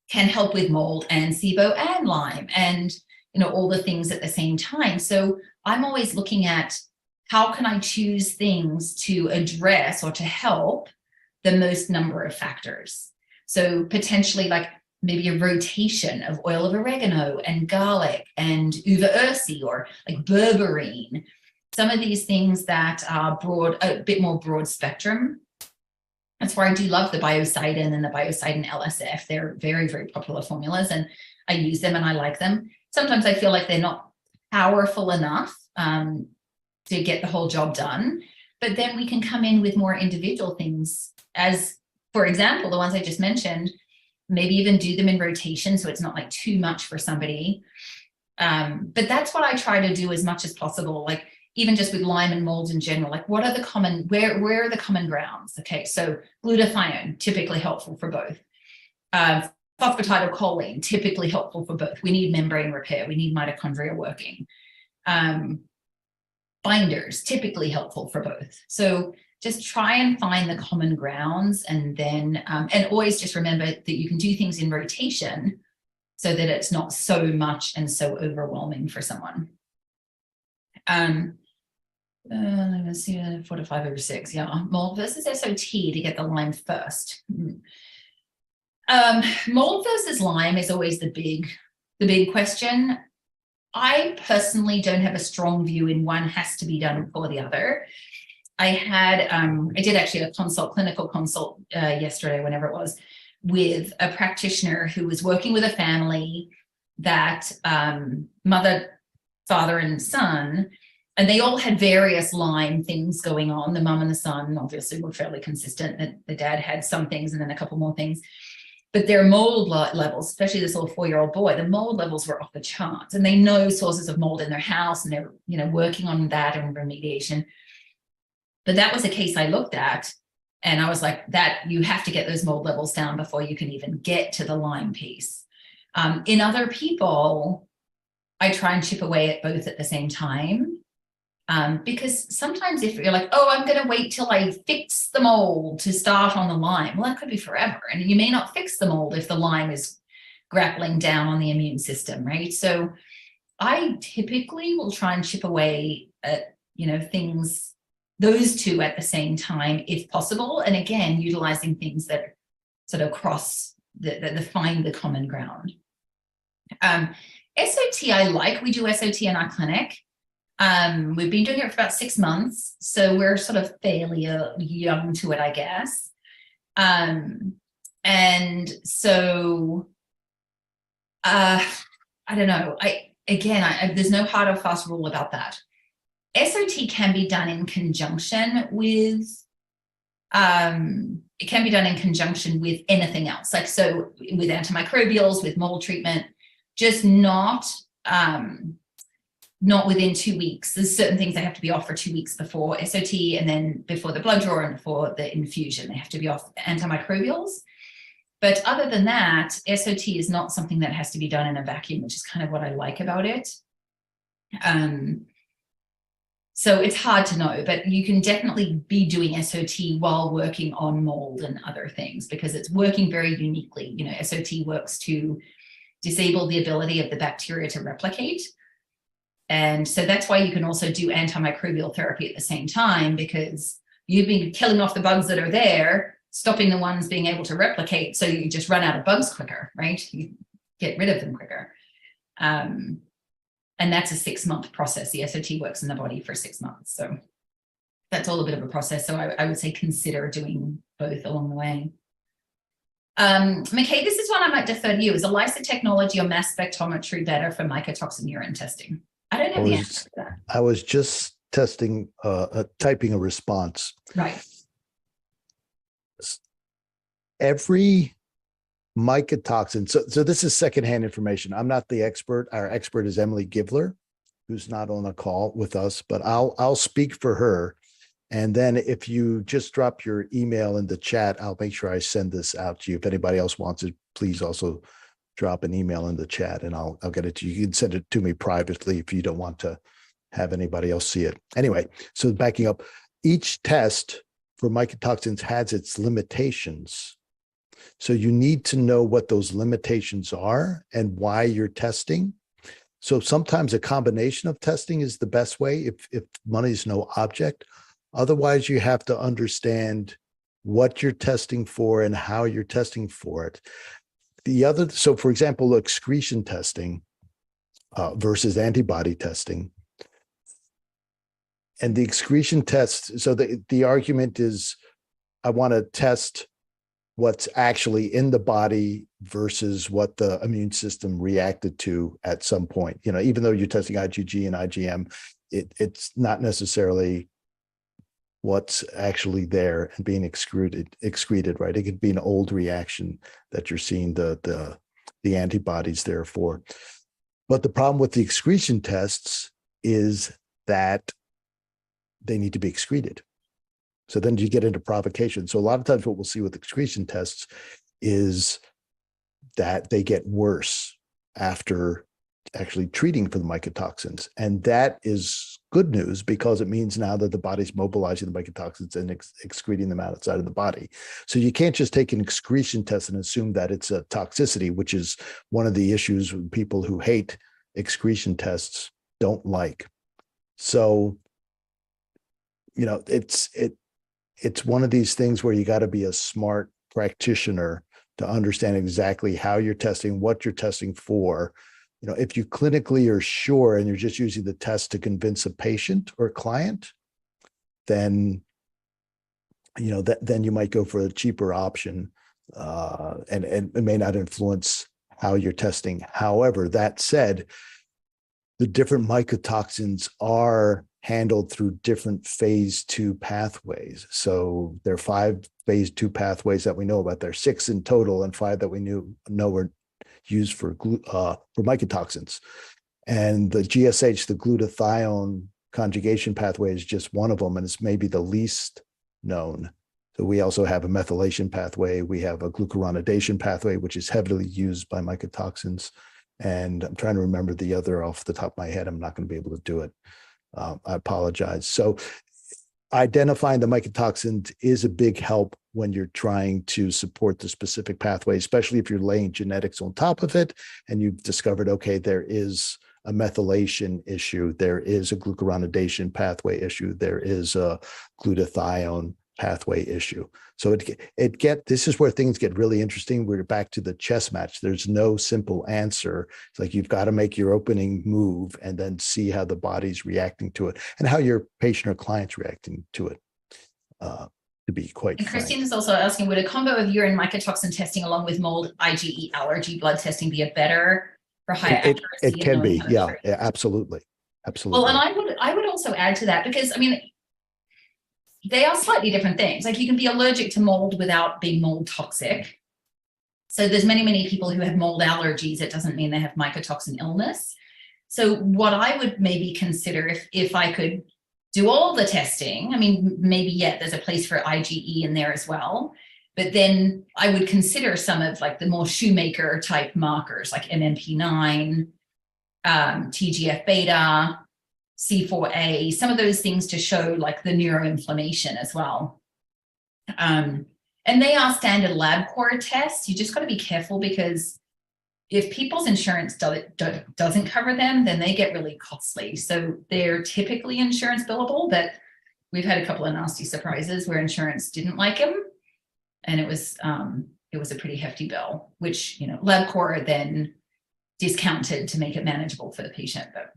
can help with mold and SIBO and Lyme and, all the things at the same time. So I'm always looking at how can I choose things to address or to help the most number of factors. So potentially like maybe a rotation of oil of oregano and garlic and uva ursi or like berberine. Some of these things that are a bit more broad spectrum. That's where I do love the biocidin and the biocidin LSF. They're very, very popular formulas and I use them and I like them. Sometimes I feel like they're not powerful enough to get the whole job done, but then we can come in with more individual things as, for example, the ones I just mentioned, maybe even do them in rotation so it's not like too much for somebody. But that's what I try to do as much as possible. Like even just with Lyme and molds in general, like what are the common, where are the common grounds? Okay, so glutathione, typically helpful for both. Phosphatidylcholine, typically helpful for both. We need membrane repair. We need mitochondria working. Binders, typically helpful for both. So just try and find the common grounds and then, and always just remember that you can do things in rotation so that it's not so much and so overwhelming for someone. Let's see, 4 to 5 over 6. Yeah, mold versus SOT to get the Lyme first. Mold versus Lyme is always the big question. I personally don't have a strong view in one has to be done before the other. I did actually a clinical consult yesterday, whenever it was, with a practitioner who was working with a family that mother, father, and son, and they all had various Lyme things going on. The mum and the son obviously were fairly consistent. The dad had some things and then a couple more things. But their mold levels, especially this little 4-year-old boy, the mold levels were off the charts. And they know sources of mold in their house and they're working on that and remediation. But that was a case I looked at and I was like, that you have to get those mold levels down before you can even get to the Lyme piece. In other people, I try and chip away at both at the same time. Because sometimes if you're like, oh, I'm going to wait till I fix the mold to start on the Lyme, well, that could be forever. And you may not fix the mold if the Lyme is grappling down on the immune system, right? So I typically will try and chip away at, things, those two at the same time, if possible. And again, utilizing things that sort of cross, that find the common ground. SOT, I like. We do SOT in our clinic. We've been doing it for about 6 months, so we're sort of fairly young to it, I guess. And so, I don't know. There's no hard or fast rule about that. SOT can be done in conjunction with, it can be done in conjunction with anything else. Like, so with antimicrobials, with mold treatment, just not within 2 weeks. There's certain things that have to be off for 2 weeks before SOT and then before the blood draw and before the infusion. They have to be off antimicrobials. But other than that, SOT is not something that has to be done in a vacuum, which is kind of what I like about it. So it's hard to know, but you can definitely be doing SOT while working on mold and other things because it's working very uniquely. SOT works to disable the ability of the bacteria to replicate. And so that's why you can also do antimicrobial therapy at the same time, because you've been killing off the bugs that are there, stopping the ones being able to replicate. So you just run out of bugs quicker, right? You get rid of them quicker. And that's a 6-month process. The SOT works in the body for 6 months. So that's all a bit of a process. So I would say consider doing both along the way. Mackay, this is one I might defer to you. Is ELISA technology or mass spectrometry better for mycotoxin urine testing? I don't know the answer to that. I was just testing, typing a response. Right. Every mycotoxin. So this is secondhand information. I'm not the expert. Our expert is Emily Givler, who's not on a call with us, but I'll speak for her. And then if you just drop your email in the chat, I'll make sure I send this out to you. If anybody else wants it, please also drop an email in the chat and I'll get it to you. You can send it to me privately if you don't want to have anybody else see it. Anyway, so backing up, each test for mycotoxins has its limitations. So you need to know what those limitations are and why you're testing. So sometimes a combination of testing is the best way if money is no object. Otherwise, you have to understand what you're testing for and how you're testing for it. So for example, excretion testing versus antibody testing. And the excretion test, so the argument is I want to test what's actually in the body versus what the immune system reacted to at some point. You know, even though you're testing IgG and IgM, it's not necessarily what's actually there and being excreted, right? It could be an old reaction that you're seeing the antibodies there for. But the problem with the excretion tests is that they need to be excreted. So then you get into provocation. So a lot of times what we'll see with excretion tests is that they get worse after actually treating for the mycotoxins. And that is good news because it means now that the body's mobilizing the mycotoxins and excreting them outside of the body. So you can't just take an excretion test and assume that it's a toxicity, which is one of the issues with people who hate excretion tests don't like. So, you know, it's one of these things where you got to be a smart practitioner to understand exactly how you're testing, what you're testing for. You know, if you clinically are sure and you're just using the test to convince a patient or client, then, you know, then you might go for a cheaper option and it may not influence how you're testing. However, that said, the different mycotoxins are handled through different phase 2 pathways. So there are 5 phase 2 pathways that we know about. There are 6 in total and 5 that we know were used for mycotoxins. And the GSH, the glutathione conjugation pathway, is just one of them, and it's maybe the least known. So we also have a methylation pathway. We have a glucuronidation pathway, which is heavily used by mycotoxins. And I'm trying to remember the other off the top of my head. I'm not going to be able to do it. I apologize. So identifying the mycotoxins is a big help when you're trying to support the specific pathway, especially if you're laying genetics on top of it and you've discovered, okay, there is a methylation issue, there is a glucuronidation pathway issue, there is a glutathione pathway issue. So this is where things get really interesting. We're back to the chess match. There's no simple answer. It's like you've got to make your opening move and then see how the body's reacting to it and how your patient or client's reacting to it. To be quite and frank. Christine is also asking, would a combo of urine mycotoxin testing along with mold IgE allergy blood testing be a better for higher accuracy? It can be, yeah, absolutely. Well, and I would also add to that, because I mean, they are slightly different things. Like you can be allergic to mold without being mold toxic. So there's many people who have mold allergies. It doesn't mean they have mycotoxin illness. So what I would maybe consider if I could do all the testing, I mean, maybe there's a place for IgE in there as well. But then I would consider some of like the more shoemaker type markers like MMP9, TGF beta, C4A, some of those things to show like the neuroinflammation as well. And they are standard LabCorp tests. You just got to be careful because if people's insurance doesn't cover them, then they get really costly. So they're typically insurance billable, but we've had a couple of nasty surprises where insurance didn't like them, and it was a pretty hefty bill, which, you know, LabCorp then discounted to make it manageable for the patient. But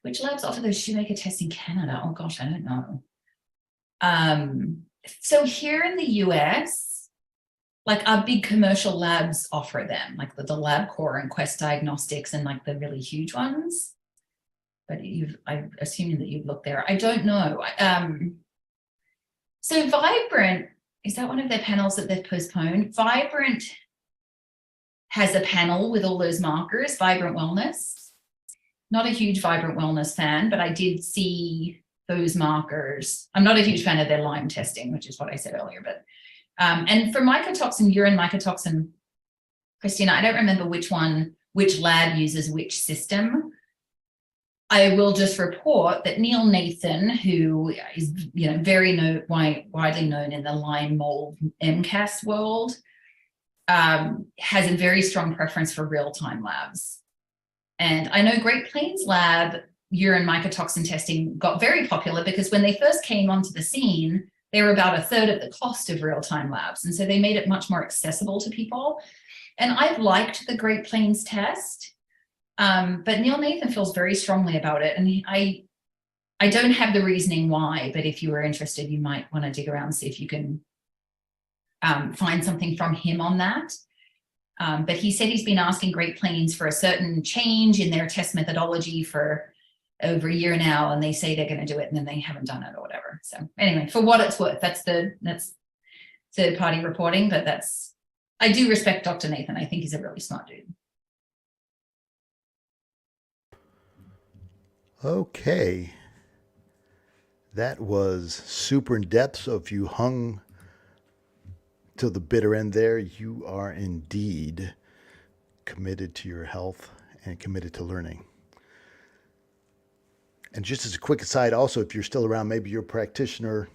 which labs offer those shoemaker tests in Canada? Oh gosh, I don't know. So here in the US, like our big commercial labs offer them, like the LabCorp and Quest Diagnostics and like the really huge ones. But I'm assuming that you've looked there. I don't know. So Vibrant, is that one of their panels that they've postponed? Vibrant has a panel with all those markers, Vibrant Wellness. Not a huge Vibrant Wellness fan, but I did see those markers. I'm not a huge fan of their Lyme testing, which is what I said earlier, but and for mycotoxin, urine mycotoxin, Christina, I don't remember which lab uses which system. I will just report that Neil Nathan, who is, you know, very widely known in the Lyme mold MCAS world, has a very strong preference for real-time labs. And I know Great Plains Lab urine mycotoxin testing got very popular because when they first came onto the scene, they were about a third of the cost of real-time labs. And so they made it much more accessible to people. And I've liked the Great Plains test, but Neil Nathan feels very strongly about it. And I don't have the reasoning why, but if you were interested, you might want to dig around and see if you can find something from him on that. But he said he's been asking Great Plains for a certain change in their test methodology for over a year now, and they say they're going to do it and then they haven't done it or whatever. So anyway, for what it's worth, that's third party reporting, but I do respect Dr. Nathan. I think he's a really smart dude. Okay. That was super in depth. So if you hung till the bitter end there, you are indeed committed to your health and committed to learning. And just as a quick aside, also, if you're still around, maybe you're a practitioner,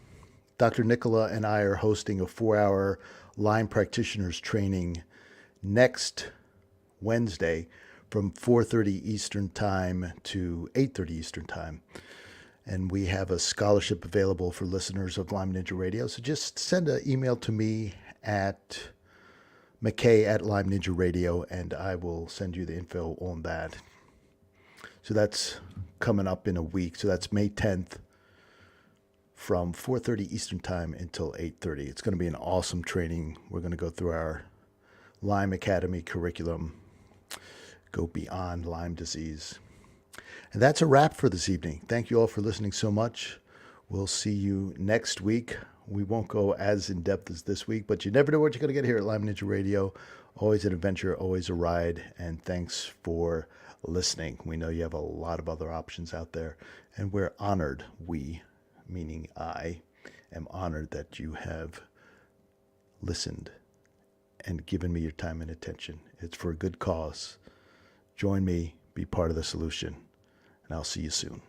Dr. Nicola and I are hosting a 4-hour Lyme practitioners training next Wednesday from 4:30 Eastern Time to 8:30 Eastern Time. And we have a scholarship available for listeners of Lyme Ninja Radio. So just send an email to me at Mackay at Lyme Ninja Radio, and I will send you the info on that. So that's coming up in a week. So that's May 10th from 4:30 Eastern Time until 8:30. It's going to be an awesome training. We're going to go through our Lyme Academy curriculum, go beyond Lyme disease. And that's a wrap for this evening. Thank you all for listening so much. We'll see you next week. We won't go as in depth as this week, but you never know what you're going to get here at Lyme Ninja Radio. Always an adventure, always a ride. And thanks for listening. We know you have a lot of other options out there, and we're honored. We, meaning I, am honored that you have listened and given me your time and attention. It's for a good cause. Join me, be part of the solution, and I'll see you soon.